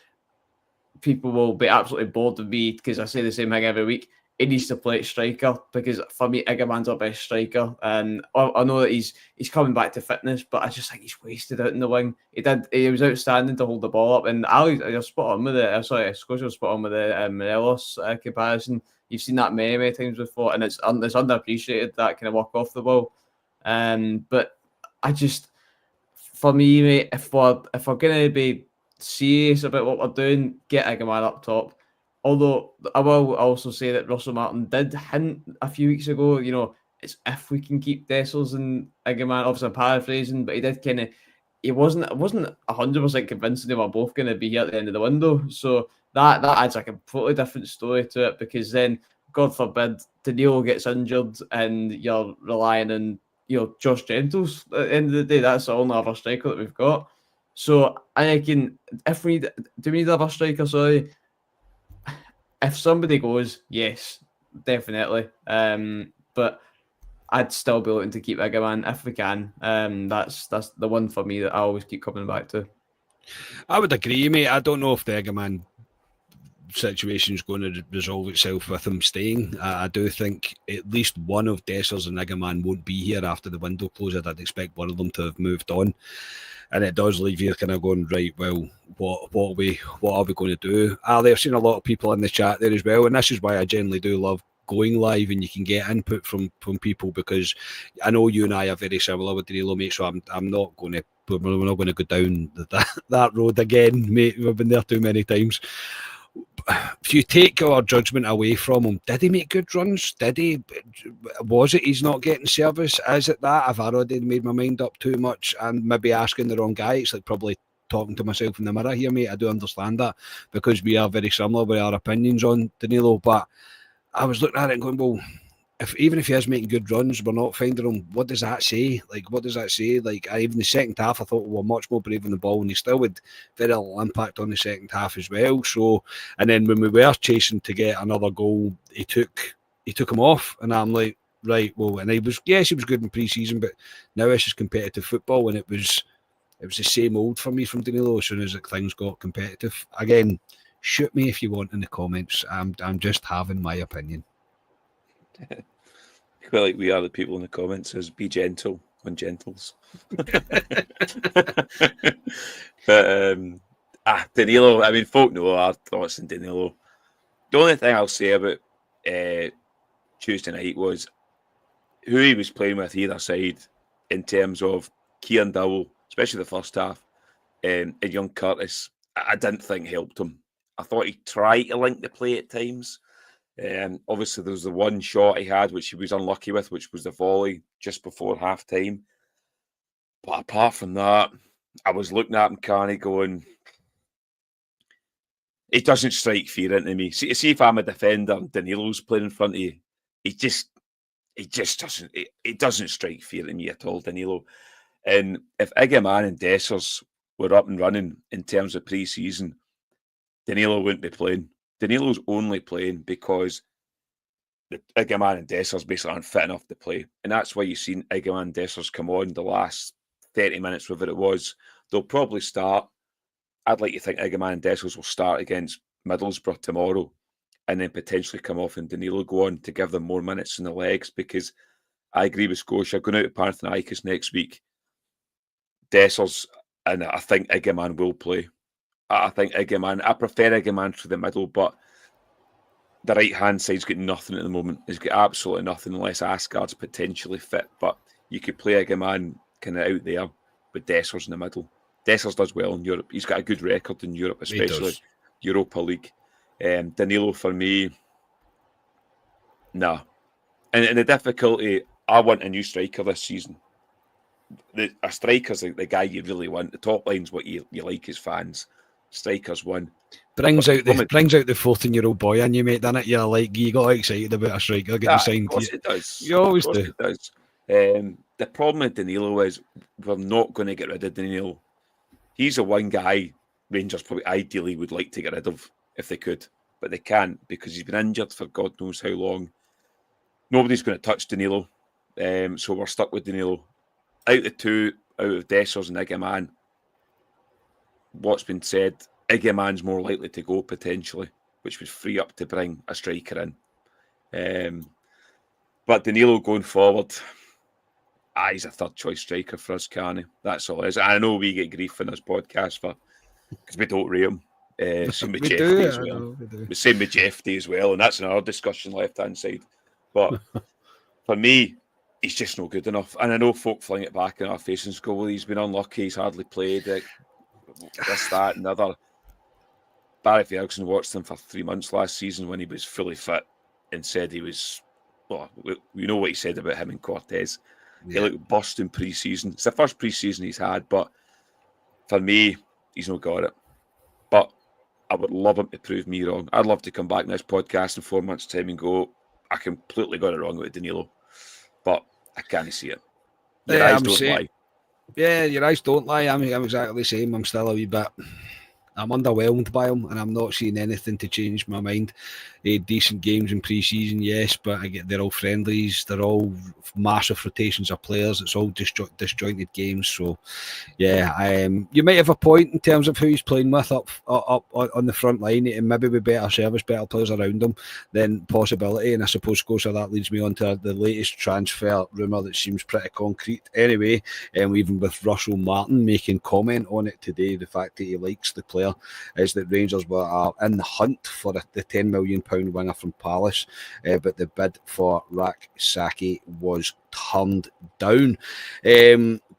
Speaker 4: people will be absolutely bored of me because I say the same thing every week. He needs to play striker because for me, Igaman's our best striker. And I know that he's coming back to fitness, but I just think he's wasted out in the wing. He was outstanding to hold the ball up. And Ali, you're spot on with it. Scotia was spot on with the Morelos comparison. You've seen that many times before, and it's underappreciated, that kind of work off the ball. But I just, for me, mate, if we're going to be serious about what we're doing, get Igaman up top. Although I will also say that Russell Martin did hint a few weeks ago, it's if we can keep Dessers and Igaman. Obviously, I'm paraphrasing, but he did kind of. It wasn't 100% convincing they were both going to be here at the end of the window. So that adds a completely different story to it, because then, God forbid, Danilo gets injured and you're relying on Josh Gentles at the end of the day. That's the only other striker that we've got. So I reckon if we need another striker, sorry. If somebody goes, yes, definitely. But I'd still be looking to keep Igaman if we can. That's the one for me that I always keep coming back to.
Speaker 1: I would agree, mate. I don't know if the Igaman situation is going to resolve itself with him staying. I do think at least one of Dessers and Igaman won't be here after the window closes. I'd expect one of them to have moved on. And it does leave you kind of going, right, well, what are we going to do? Ali, I've seen a lot of people in the chat there as well, and this is why I generally do love going live and you can get input from people, because I know you and I are very similar with Danilo, mate, so we're not going to go down that road again, mate. We've been there too many times. If you take our judgment away from him, did he make good runs? Was it he's not getting service? Is it that? I've already made my mind up too much and maybe asking the wrong guy. It's like probably talking to myself in the mirror here, mate. I do understand that, because we are very similar with our opinions on Danilo. But I was looking at it and going, well, even if he is making good runs, we're not finding him. What does that say? What does that say? Even the second half, I thought we were much more brave on the ball, and he still had very little impact on the second half as well. So, and then when we were chasing to get another goal, he took him off, and I'm like, right, well, and he was good in pre-season, but now it's just competitive football, and it was the same old for me from Danilo as soon as things got competitive. Again, shoot me if you want in the comments. I'm just having my opinion.
Speaker 2: Well, like we are the people in the comments says be gentle on gentles. But Danilo, I mean, folk know our thoughts on Danilo. The only thing I'll say about Tuesday night was who he was playing with either side in terms of Kieran Dowell, especially the first half, and young Curtis. I didn't think helped him. I thought he tried to link the play at times. Obviously, there was the one shot he had, which he was unlucky with, which was the volley just before half time. But apart from that, I was looking at him, Carney, going, it doesn't strike fear into me. See if I'm a defender and Danilo's playing in front of you, it just doesn't. It doesn't strike fear to me at all, Danilo. And if Igaman and Dessers were up and running in terms of pre-season, Danilo wouldn't be playing. Danilo's only playing because the Igaman and Dessers basically aren't fit enough to play. And that's why you've seen Igaman and Dessers come on the last 30 minutes, whatever it was. They'll probably start. I'd like to think Igaman and Dessers will start against Middlesbrough tomorrow and then potentially come off and Danilo go on to give them more minutes in the legs, because I agree with Scotia. Going out to Panathinaikos next week, Dessers, and I think Igaman will play. I think Igaman, I prefer Igaman through the middle, but the right-hand side's got nothing at the moment. He's got absolutely nothing unless Asgard's potentially fit, but you could play Igaman kind of out there with Dessers in the middle. Dessers does well in Europe. He's got a good record in Europe, especially Europa League. Danilo, for me, nah. And the difficulty, I want a new striker this season. A striker's the guy you really want. The top line's what you like as fans. Strikers one.
Speaker 1: Brings out the 14-year-old boy in you, mate, doesn't it? You got excited about a striker getting signed.
Speaker 2: Of course it does.
Speaker 1: You always do.
Speaker 2: It does. The problem with Danilo is we're not going to get rid of Danilo. He's the one guy Rangers probably ideally would like to get rid of if they could, but they can't because he's been injured for God knows how long. Nobody's going to touch Danilo, so we're stuck with Danilo. Out of Dessers and Igaman, what's been said, Igaman's more likely to go potentially, which would free up to bring a striker in. But Danilo going forward, he's a third choice striker for us, Carney. That's all it is. I know we get grief in this podcast because we don't rate him. Same with Jeffy as well. Same with Jeffy as well, and that's another discussion left hand side. But for me, he's just not good enough. And I know folk fling it back in our face and go, well, he's been unlucky, he's hardly played it. This, that, and the other. Barry Ferguson watched him for 3 months last season when he was fully fit and said he was, well, we know what he said about him and Cortez. Yeah. He looked bust in pre-season. It's the first pre-season he's had, but for me, he's not got it. But I would love him to prove me wrong. I'd love to come back in this podcast in 4 months' time and go, I completely got it wrong with Danilo. But I can't see it. Your eyes don't lie.
Speaker 1: Yeah, your eyes don't lie. I'm exactly the same. I'm still a wee bit... I'm underwhelmed by him, and I'm not seeing anything to change my mind. Decent games in pre-season, yes, but they're all friendlies. They're all massive rotations of players. It's all disjointed games. So, yeah, you might have a point in terms of who he's playing with up on the front line, and maybe with better service, better players around him, then possibility. And I suppose, Scotia, that leads me on to the latest transfer rumour that seems pretty concrete. Anyway, even with Russell Martin making comment on it today, the fact that he likes the player, is that Rangers were in the hunt for the £10 million winger from Palace, but the bid for Rak-Saki was turned down.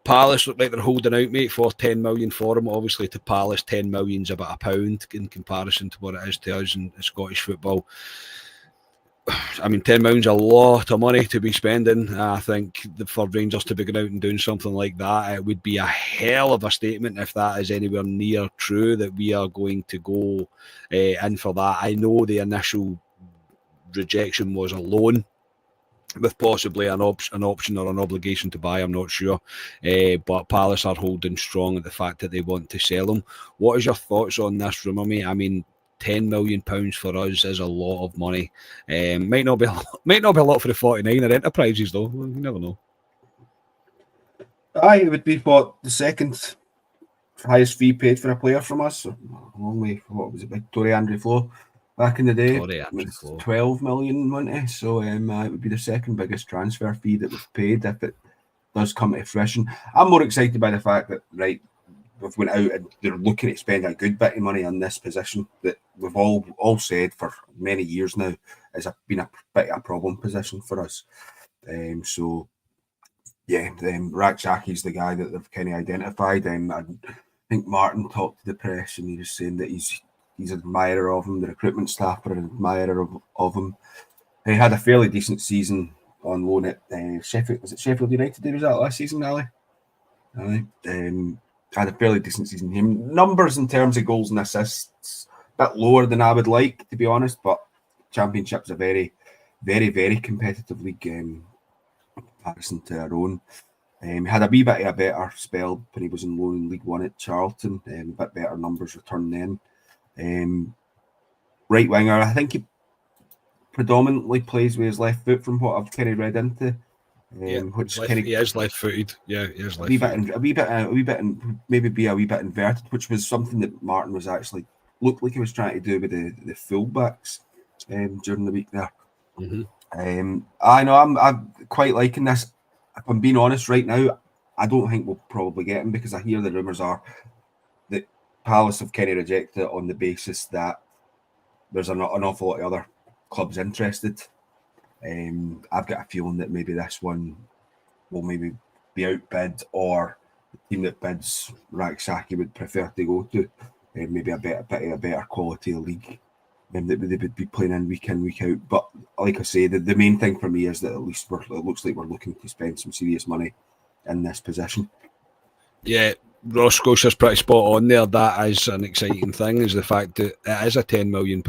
Speaker 1: Palace look like they're holding out, mate, for 10 million for him. Obviously, to Palace, 10 million's about £1 in comparison to what it is to us in Scottish football. I mean, 10 million's a lot of money to be spending. I think for Rangers to be going out and doing something like that, it would be a hell of a statement if that is anywhere near true, that we are going to go in for that. I know the initial rejection was a loan with possibly an option or an obligation to buy, I'm not sure. But Palace are holding strong at the fact that they want to sell him. What is your thoughts on this rumour, mate? I mean, £10 million for us is a lot of money. Might not be a lot for the 49er Enterprises, though. You never know.
Speaker 3: It would be the second highest fee paid for a player from us, along with what was it, like Torrey Andre Flo back in the day. 12 million, wasn't it? So it would be the second biggest transfer fee that we've paid if it does come to fruition. I'm more excited by the fact that we've went out and they're looking at spending a good bit of money on this position that we've all said for many years now has been a bit of a problem position for us. So yeah, Rak-Saki's the guy that they've kind of identified. I think Martin talked to the press and he was saying that he's an admirer of him. The recruitment staff are an admirer of him. He had a fairly decent season on loan at Sheffield. Was it Sheffield United? Was that last season, Ali? Had a fairly decent season. Numbers in terms of goals and assists, bit lower than I would like, to be honest, but Championship's a very, very, very competitive league in comparison to our own. He had a wee bit of a better spell when he was in loan in League One at Charlton, a bit better numbers return then. Right winger, I think he predominantly plays with his left foot from what I've kind of read into. Which
Speaker 1: he is left-footed. Yeah, he is
Speaker 3: left-footed. A wee bit, maybe be a wee bit inverted, which was something that Martin was actually looked like he was trying to do with the fullbacks during the week there.
Speaker 1: Mm-hmm.
Speaker 3: I know I'm quite liking this. If I'm being honest right now, I don't think we'll probably get him because I hear the rumours are that Palace have kind of rejected it on the basis that there's an awful lot of other clubs interested. I've got a feeling that maybe this one will maybe be outbid, or the team that bids Raksaki would prefer to go to maybe a better quality league that they would be playing in, week out. But like I say, the main thing for me is that at least it looks like we're looking to spend some serious money in this position.
Speaker 1: Yeah, Ross Scotia's pretty spot on there. That is an exciting thing, is the fact that it is a £10 million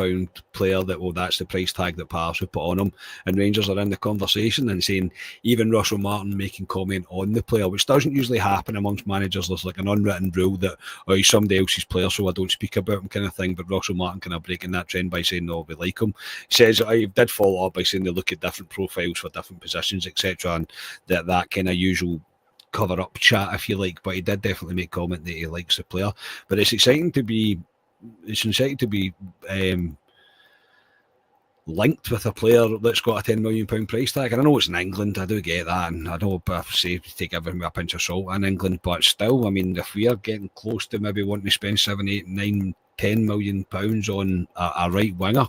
Speaker 1: player that's the price tag that Palace have put on him, and Rangers are in the conversation and saying, even Russell Martin making comment on the player, which doesn't usually happen amongst managers. There's like an unwritten rule that he's somebody else's player, so I don't speak about him kind of thing, but Russell Martin kind of breaking that trend by saying, no, we like him. He says, I did follow up by saying they look at different profiles for different positions, etc., and that kind of usual cover up chat, if you like, but he did definitely make comment that he likes the player. But it's exciting to be linked with a player that's got a £10 million price tag. And I know it's in England, I do get that, and I know, but I say take everything with a pinch of salt in England, but still, I mean, if we are getting close to maybe wanting to spend 7, 8, 9, £10 million on a right winger,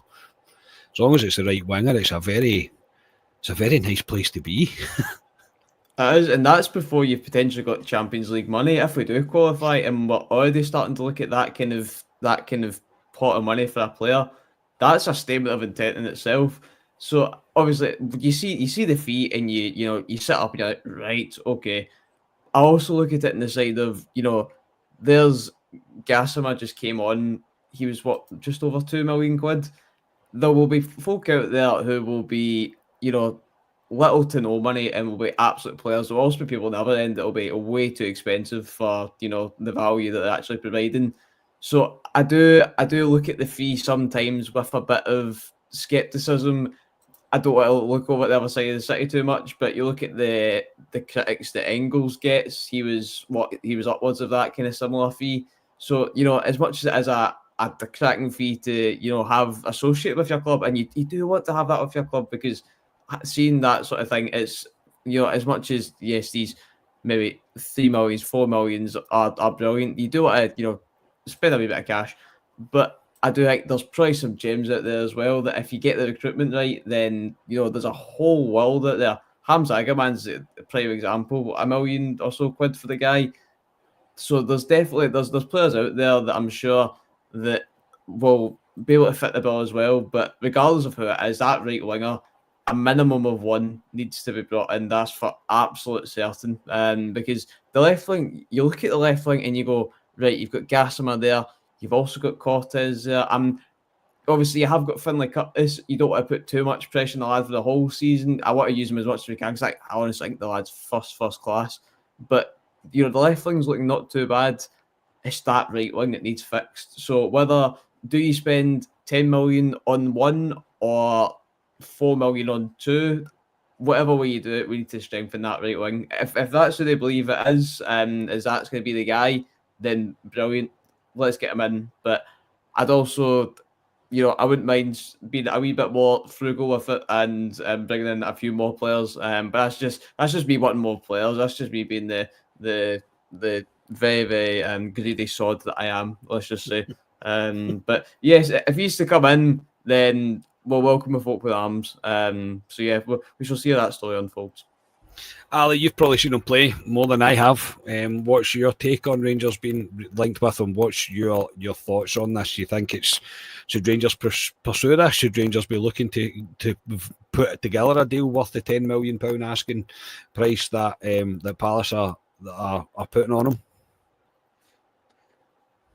Speaker 1: as long as it's the right winger, it's a very nice place to be.
Speaker 4: It is, and that's before you've potentially got Champions League money if we do qualify, and we're already starting to look at that kind of pot of money for a player. That's a statement of intent in itself. So obviously, you see the fee, and you sit up and you're like, right, okay. I also look at it in the side of, there's Gassama just came on. He was just over £2 million. There will be folk out there who will be, little to no money and will be absolute players. There will also be people on the other end that will be way too expensive for the value that they're actually providing. So I do look at the fee sometimes with a bit of skepticism. I don't want to look over at the other side of the city too much, but you look at the critics that Engels gets, he was upwards of that kind of similar fee. So as much as it is a cracking fee to have associated with your club, and you do want to have that with your club, because seeing that sort of thing, it's as much as yes, these maybe 3 million, 4 millions are brilliant. You do want to spend a wee bit of cash, but I do think there's probably some gems out there as well that if you get the recruitment right, then there's a whole world out there. Hamza Agaman's a prime example, £1 million or so for the guy. So there's definitely there's players out there that I'm sure that will be able to fit the bill as well. But regardless of who it is, that right winger, a minimum of one needs to be brought in. That's for absolute certain. Because the left wing, you look at the left wing and you go, right, you've got Gassama there. You've also got Cortez there. Obviously, you have got Finlay Curtis. You don't want to put too much pressure on the lad for the whole season. I want to use him as much as we can, because I honestly think the lad's first class. But the left wing's looking not too bad. It's that right wing that needs fixed. So whether do you spend 10 million on one or 4 million on two, whatever way you do it, we need to strengthen that right wing. If that's who they believe it is that's going to be the guy, then brilliant. Let's get him in. But I'd also, I wouldn't mind being a wee bit more frugal with it and bringing in a few more players. But that's just me wanting more players. That's just me being the very, very greedy sod that I am, let's just say. But yes, if he's to come in, then we'll welcome him with arms. So yeah, we shall see how that story unfolds.
Speaker 1: Ali, you've probably seen him play more than I have. What's your take on Rangers being linked with him? What's your thoughts on this? Do you think should Rangers pursue this? Should Rangers be looking to put together a deal worth the £10 million asking price that Palace are putting on him?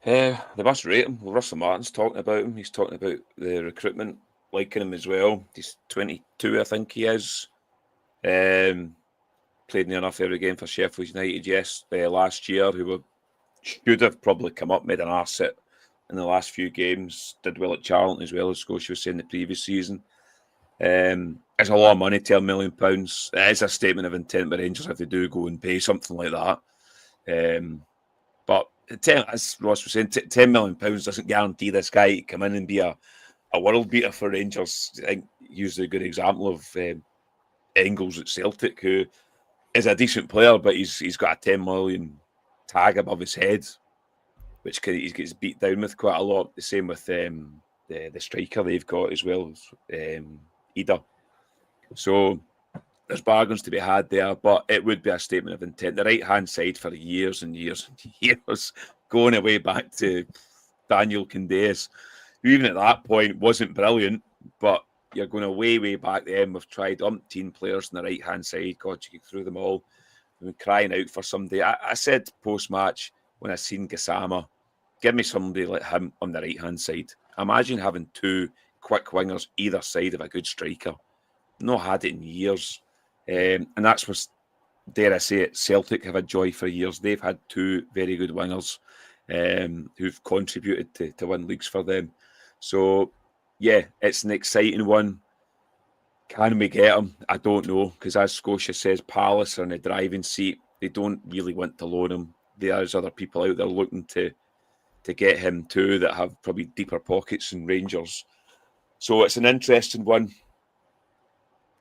Speaker 2: They must rate him. Well, Russell Martin's talking about him. He's talking about the recruitment, liking him as well. He's 22, I think he is. Played near enough every game for Sheffield United, last year, who should have probably come up, made an asset in the last few games. Did well at Charlton as well, as Scotia was saying the previous season. It's a lot of money, £10 million. It is a statement of intent by Rangers if they do go and pay something like that. But as Ross was saying, £10 million doesn't guarantee this guy to come in and be a world beater for Rangers. I think he used a good example of Engels at Celtic, who is a decent player, but he's got a 10 million tag above his head, which he gets beat down with quite a lot. The same with the striker they've got as well, Ida. So there's bargains to be had there, but it would be a statement of intent. The right-hand side for years and years and years, going away back to Daniel Candeias, who even at that point wasn't brilliant, but you're going way back then. We've tried umpteen players on the right-hand side. God, you get through them all. We've been crying out for somebody. I said post-match when I seen Gassama, give me somebody like him on the right-hand side. Imagine having two quick wingers either side of a good striker. Not had it in years. And that's what, dare I say it, Celtic have enjoyed for years. They've had two very good wingers who've contributed to win leagues for them. So, yeah, it's an exciting one. Can we get him? I don't know, because as Scotia says, Palace are in the driving seat. They don't really want to loan him. There's other people out there looking to get him too that have probably deeper pockets than Rangers. So it's an interesting one.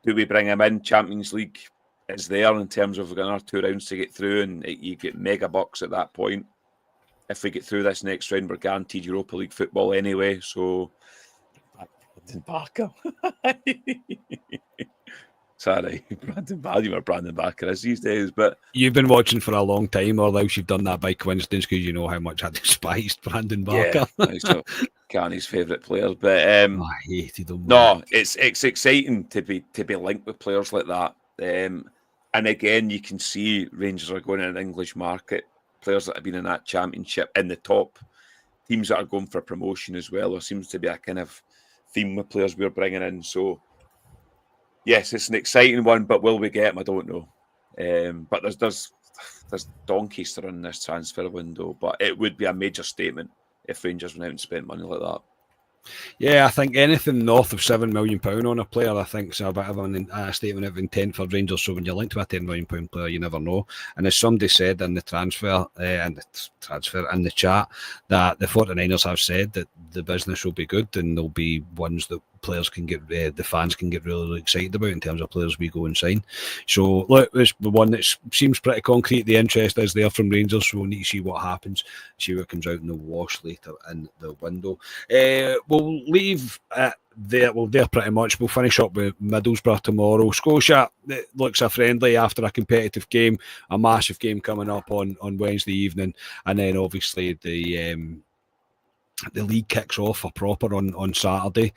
Speaker 2: Do we bring him in? Champions League is there in terms of we've got another 2 rounds to get through, and you get mega bucks at that point. If we get through this next round, we're guaranteed Europa League football anyway. So, Brandon Barker. Sorry, Brandon Barker is these days. But
Speaker 1: you've been watching for a long time, or else you've done that by coincidence because you know how much I despised Brandon Barker.
Speaker 2: Yeah, he's not Carney's favourite player, but
Speaker 1: I hated him.
Speaker 2: No, it's exciting to be linked with players like that. And again, you can see Rangers are going in an English market. Players that have been in that championship in the top teams that are going for promotion as well. There seems to be a kind of theme with players we're bringing in. So, yes, it's an exciting one, but will we get him? I don't know. But there's donkeys to run this transfer window. But it would be a major statement if Rangers went out and spent money like that.
Speaker 1: Yeah, I think anything north of £7 million on a player, I think, is a bit of a statement of intent for Rangers. So when you're linked to a £10 million player, you never know. And as somebody said in the transfer in the chat, that the 49ers have said that the business will be good and there'll be ones that players can get, the fans can get really excited about in terms of players we go and sign. So look, it's the one that seems pretty concrete. The interest is there from Rangers, so we'll need to see what happens, see what comes out in the wash later in the window. We'll leave it there. Well, there pretty much. We'll finish up with Middlesbrough tomorrow. Scotia, it looks a friendly after a competitive game, a massive game coming up on Wednesday evening, and then obviously the league kicks off a proper on Saturday.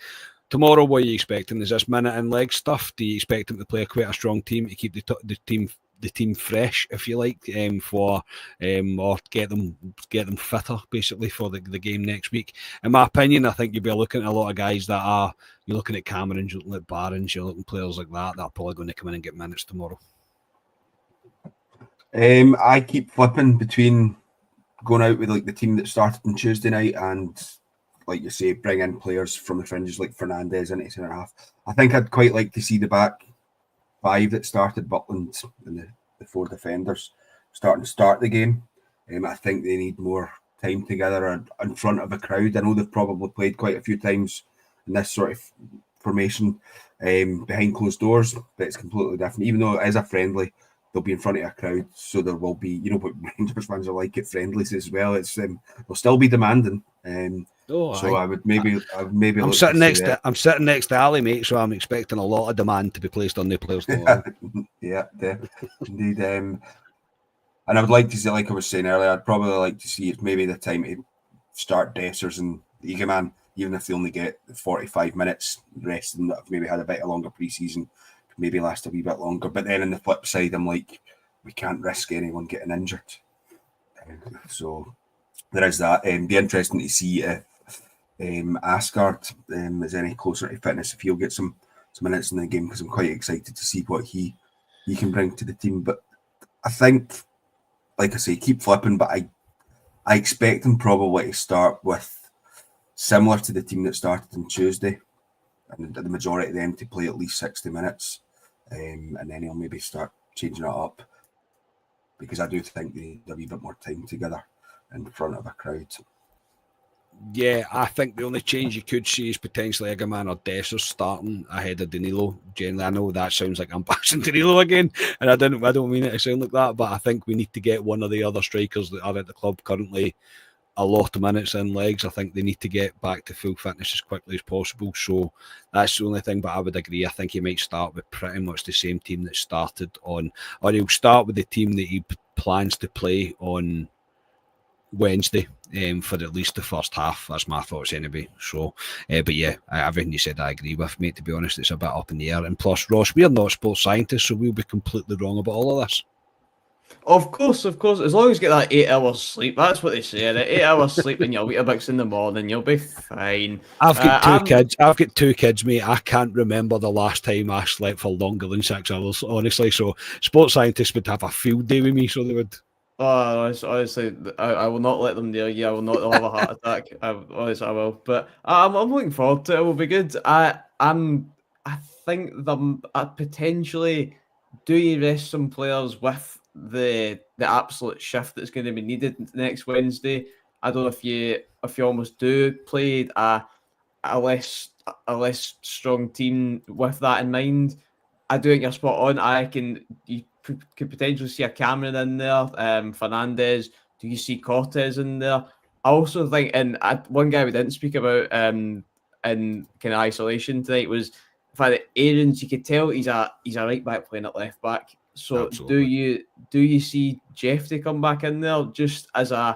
Speaker 1: Tomorrow, what are you expecting? Is this minute and leg stuff? Do you expect them to play quite a strong team to keep the team fresh, if you like, or get them fitter basically for the game next week? In my opinion, I think you'll be looking at a lot of guys you're looking at Cameron, you're looking at Barnes, you're looking at players like that are probably going to come in and get minutes tomorrow.
Speaker 3: I keep flipping between going out with like the team that started on Tuesday night and, like you say, bring in players from the fringes like Fernandez into centre half. I think I'd quite like to see the back five that started, Butland and the 4 defenders, start the game. I think they need more time together in front of a crowd. I know they've probably played quite a few times in this sort of formation behind closed doors, but it's completely different. Even though it is a friendly, they'll be in front of a crowd, so there will be, you know, what Rangers fans are like at friendlies as well. It's they'll still be demanding. I would maybe. I'm sitting
Speaker 1: next to Ali, mate, so I'm expecting a lot of demand to be placed on the players.
Speaker 3: Yeah, indeed. And I would like to see, like I was saying earlier, I'd probably like to see it's maybe the time to start Dessers and Egeman, even if they only get 45 minutes. The rest of them that have maybe had a bit of longer pre-season, maybe last a wee bit longer. But then on the flip side, I'm like, we can't risk anyone getting injured. So there is that. Be interesting to see if Asgard is any closer to fitness, if he'll get some minutes in the game, because I'm quite excited to see what he can bring to the team. But I think, like I say, keep flipping, but I expect him probably to start with similar to the team that started on Tuesday, and the majority of them to play at least 60 minutes, and then he'll maybe start changing it up, because I do think they need a wee bit more time together in front of a crowd.
Speaker 1: Yeah, I think the only change you could see is potentially Egerman or Dessers starting ahead of Danilo. Generally, I know that sounds like I'm bashing Danilo again, and I don't mean it to sound like that, but I think we need to get one of the other strikers that are at the club currently a lot of minutes in legs. I think they need to get back to full fitness as quickly as possible. So that's the only thing, but I would agree. I think he might start with pretty much the same team that started on, or he'll start with the team that he plans to play on Wednesday for at least the first half. That's my thoughts anyway. So, but yeah, everything you said I agree with, mate. To be honest, it's a bit up in the air. And plus, Ross, we're not sports scientists, so we'll be completely wrong about all of this.
Speaker 4: Of course. As long as you get that 8 hours sleep, that's what they say. That 8 hours sleep and your Weetabix in the morning, you'll be fine.
Speaker 1: I've got kids. I've got 2 kids, mate. I can't remember the last time I slept for longer than 6 hours, honestly. So, sports scientists would have a field day with me, so they would.
Speaker 4: Oh, honestly, I will not let them near you. I will not have a heart attack. I will. But I'm looking forward to it. It will be good. I think them potentially, do you rest some players with the absolute shift that's going to be needed next Wednesday? I don't know if you almost do play a less strong team with that in mind. I do think you're spot on. You could potentially see a Cameron in there, Fernandez. Do you see Cortez in there? I also think, and one guy we didn't speak about in kind of isolation tonight was the fact that Aarons. You could tell he's a right back playing at left back. So
Speaker 1: Absolutely.
Speaker 4: do you see Jeff to come back in there just as an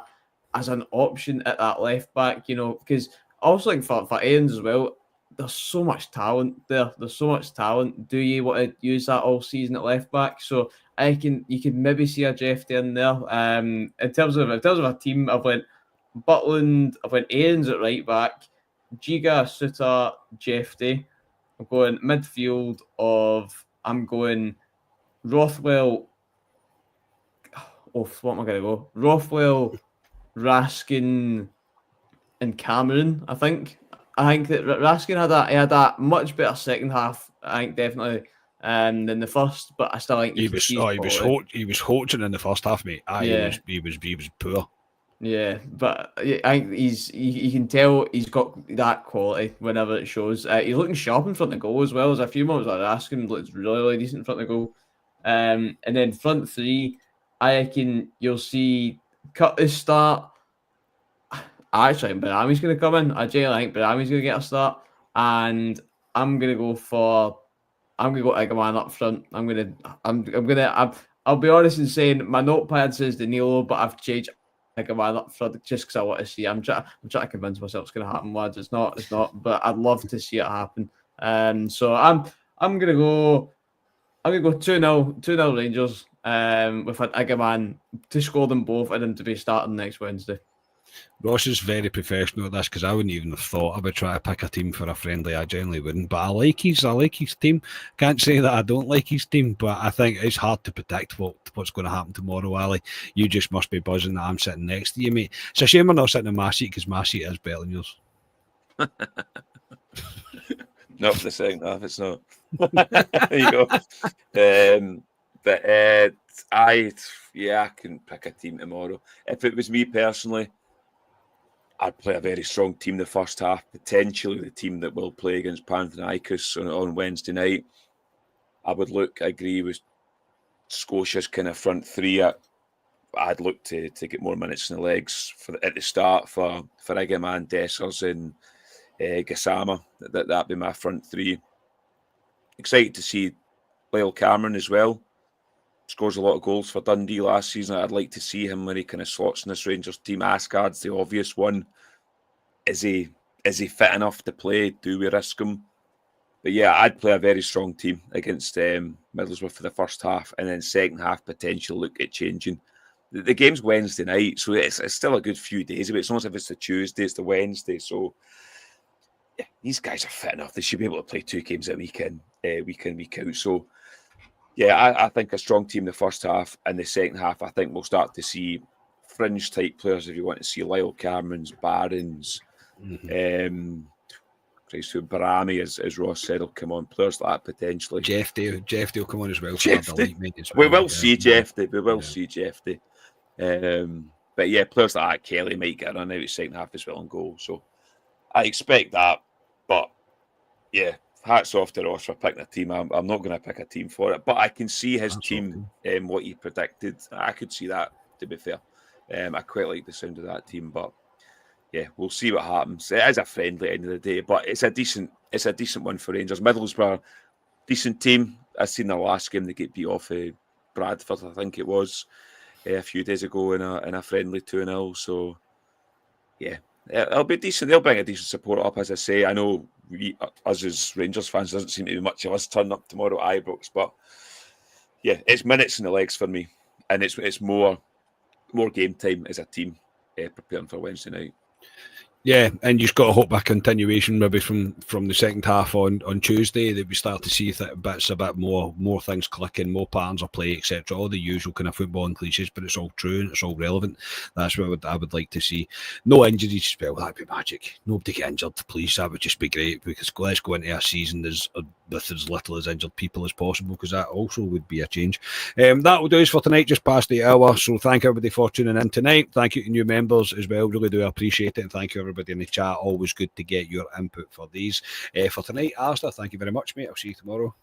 Speaker 4: option at that left back? You know, because I also think for Aarons as well, there's so much talent there. There's so much talent. Do you want to use that all season at left back? So you can maybe see a Jeff in there. In terms of a team, I've went Butland, I've went Aarons at right back, Giga, Suter, Jeffy. I'm going midfield I'm going Rothwell. Oh, what am I going to go? Rothwell, Raskin, and Cameron. I think that Raskin had a much better second half. I think definitely than the first, but I still think
Speaker 1: he was hoaching in the first half, mate. He was poor.
Speaker 4: Yeah, but I think you can tell he's got that quality whenever it shows. He's looking sharp in front of goal as well. There's a few moments like Raskin looks really decent in front of goal. And then front three, I reckon you'll see Curtis start. I actually think Barami's going to come in. I genuinely think Barami's going to get a start, and I'm going to go Egerman up front. I'll be honest in saying my notepad says Danilo, but I've changed Egerman up front just because I want to see. I'm trying to convince myself it's going to happen, lads. It's not. But I'd love to see it happen. So I'm going to go 2-0 Rangers. With an Egerman to score them both and them to be starting next Wednesday.
Speaker 1: Ross is very professional at this because I wouldn't even have thought about trying to pick a team for a friendly. I generally wouldn't, but I like his team. Can't say that I don't like his team, but I think it's hard to predict what's going to happen tomorrow, Ali. You just must be buzzing that I'm sitting next to you, mate. It's a shame we're not sitting in my seat because my seat is better than yours.
Speaker 2: Not for the second half, it's not. There you go. I can pick a team tomorrow. If it was me personally, I'd play a very strong team the first half, potentially the team that will play against Panathinaikos on Wednesday night. I agree with Scotia's kind of front three. I'd look to get more minutes in the legs at the start for Egerman, Dessers and GASSAMA. That'd be my front three. Excited to see Lyle Cameron as well. Scores a lot of goals for Dundee last season. I'd like to see him when he kind of slots in this Rangers team. Asgard's the obvious one. Is he fit enough to play? Do we risk him? But yeah, I'd play a very strong team against Middlesbrough for the first half, and then second half potential look at changing the game's Wednesday night, so it's still a good few days away. It's not as if it's the Tuesday, it's the Wednesday. So yeah, these guys are fit enough. They should be able to play 2 games a week in, week out. So yeah, I think a strong team the first half, and the second half, I think we'll start to see fringe type players. If you want to see Lyle Cameron's, Barron's, Barami, as Ross said, will come on. Players like that potentially.
Speaker 1: Jeff Day will come on as well.
Speaker 2: We will see Jeff Day. We will see Jeff Day. But yeah, players like that, Kelly might get a run out of second half as well and goal. So I expect that. But yeah, hats off to Ross for picking a team. I'm not going to pick a team for it, but I can see his team, what he predicted. I could see that, to be fair. I quite like the sound of that team, but yeah, we'll see what happens. It is a friendly at the end of the day, but it's a decent one for Rangers. Middlesbrough, decent team. I seen the last game they get beat off Bradford, I think it was, a few days ago in a friendly 2-0. So yeah, it'll be decent. They'll bring a decent support up, as I say. I know us as Rangers fans, doesn't seem to be much of us turning up tomorrow at Ibrox, but yeah, it's minutes in the legs for me, and it's more game time as a team preparing for Wednesday night.
Speaker 1: Yeah, and you've got to hope a continuation maybe from the second half on Tuesday, that we start to see bits a bit more things clicking, more patterns of play, etc. All the usual kind of footballing cliches, but it's all true and it's all relevant. That's what I would like to see. No injuries, well, that'd be magic. Nobody get injured, please. That would just be great, because let's go into a season with as little as injured people as possible, because that also would be a change. That will do us for tonight, just past the hour. So thank everybody for tuning in tonight. Thank you to new members as well. Really do appreciate it, and thank you everybody in the chat. Always good to get your input for these. For tonight, Alistair, thank you very much, mate. I'll see you tomorrow.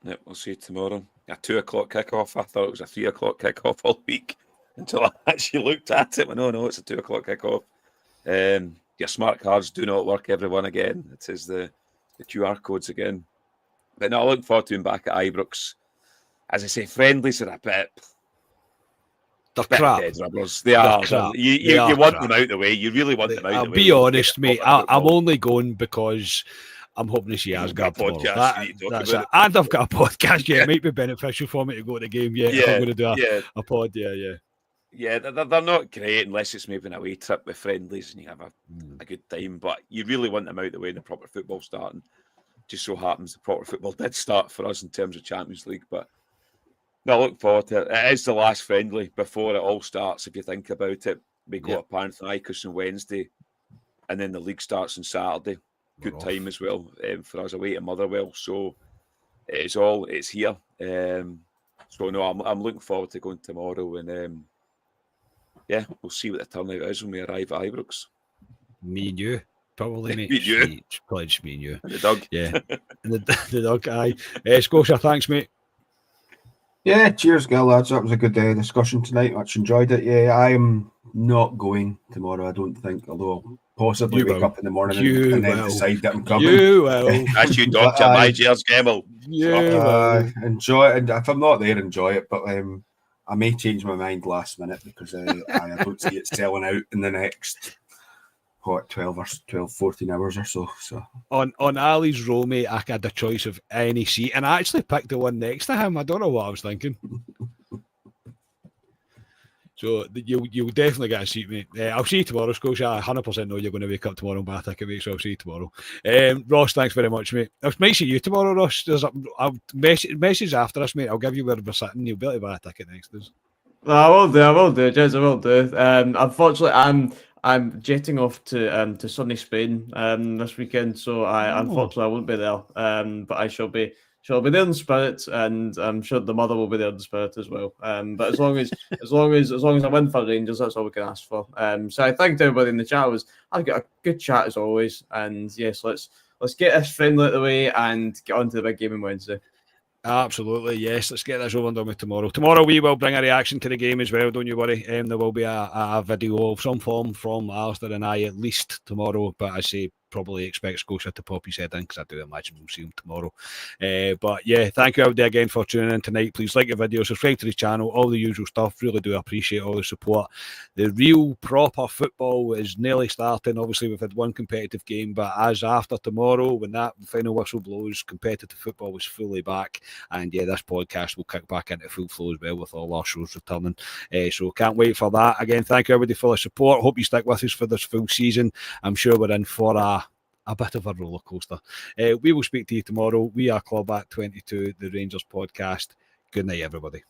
Speaker 2: Yep, we'll see you tomorrow. A 2 o'clock kickoff. I thought it was a 3 o'clock kickoff all week until I actually looked at it. No, it's a 2 o'clock kickoff. Your smart cards do not work, everyone, again. It is the QR codes again. But no, I look forward to being back at Ibrox. As I say, friendlies are a bit...
Speaker 1: They're crap.
Speaker 2: They are. You want them out the way. You really want them out the way.
Speaker 1: I'll be honest, mate. I'm only going because I'm hoping to see Asgard tomorrow. That's it. And I've got a podcast. Yeah, it might be beneficial for me to go to the game. Yeah, if I'm going to do a pod. Yeah.
Speaker 2: Yeah, they're not great unless it's maybe an away trip with friendlies and you have a good time. But you really want them out the way in the proper football starting. Just so happens the proper football did start for us in terms of Champions League, but. No, I look forward to it. It is the last friendly before it all starts, if you think about it. We go to Panathinaikos on Wednesday, and then the league starts on Saturday. Good time as well for us away to Motherwell. So it's here. So no, I'm looking forward to going tomorrow, and we'll see what the turnout is when we arrive at Ibrox.
Speaker 1: Me and you. Probably, mate. Probably just me and you.
Speaker 2: And the dog.
Speaker 1: Yeah. And the dog, aye. Scotia, thanks, mate.
Speaker 3: Yeah, cheers, girl, lads. That was a good discussion tonight. Much enjoyed it. Yeah, I am not going tomorrow, I don't think, although I'll possibly wake up in the morning and then decide that I'm coming.
Speaker 1: You will.
Speaker 2: That's you, Dr. My Cheers, Gamble.
Speaker 3: Enjoy it. And if I'm not there, enjoy it. But I may change my mind last minute because I don't see it selling out in the next 14 hours or so.
Speaker 1: On Ali's row, mate, I had a choice of any seat, and I actually picked the one next to him. I don't know what I was thinking. So you'll definitely get a seat, mate. I'll see you tomorrow, Scotia. I 100% know you're going to wake up tomorrow and buy a ticket, mate, so I'll see you tomorrow. Ross, thanks very much, mate. I might see you tomorrow, Ross. There's a message after us, mate. I'll give you where we're sitting. You'll be able to buy a ticket next to us.
Speaker 4: I will do, Jez, I will do. Unfortunately, I'm jetting off to sunny Spain this weekend, so unfortunately I won't be there. But I shall be there in spirit, and I'm sure the mother will be there in spirit as well. But as long as I win for Rangers, that's all we can ask for. So I thanked everybody in the chat. I've got a good chat as always, and yes, let's get this friendly out of the way and get on to the big game on Wednesday.
Speaker 1: Absolutely, yes. Let's get this over and done with tomorrow. Tomorrow we will bring a reaction to the game as well, don't you worry. There will be a video of some form from Alistair and I at least tomorrow, but I say probably expect Scotia to pop his head in, because I do imagine we'll see him tomorrow. But yeah, thank you everybody again for tuning in tonight. Please like the video, subscribe to the channel, all the usual stuff. Really do appreciate all the support. The real proper football is nearly starting. Obviously, we've had one competitive game, but as after tomorrow, when that final whistle blows, competitive football is fully back. And yeah, this podcast will kick back into full flow as well, with all our shows returning. So can't wait for that. Again, thank you everybody for the support. Hope you stick with us for this full season. I'm sure we're in for a bit of a roller coaster. We will speak to you tomorrow. We are Club at 22, the Rangers podcast. Good night, everybody.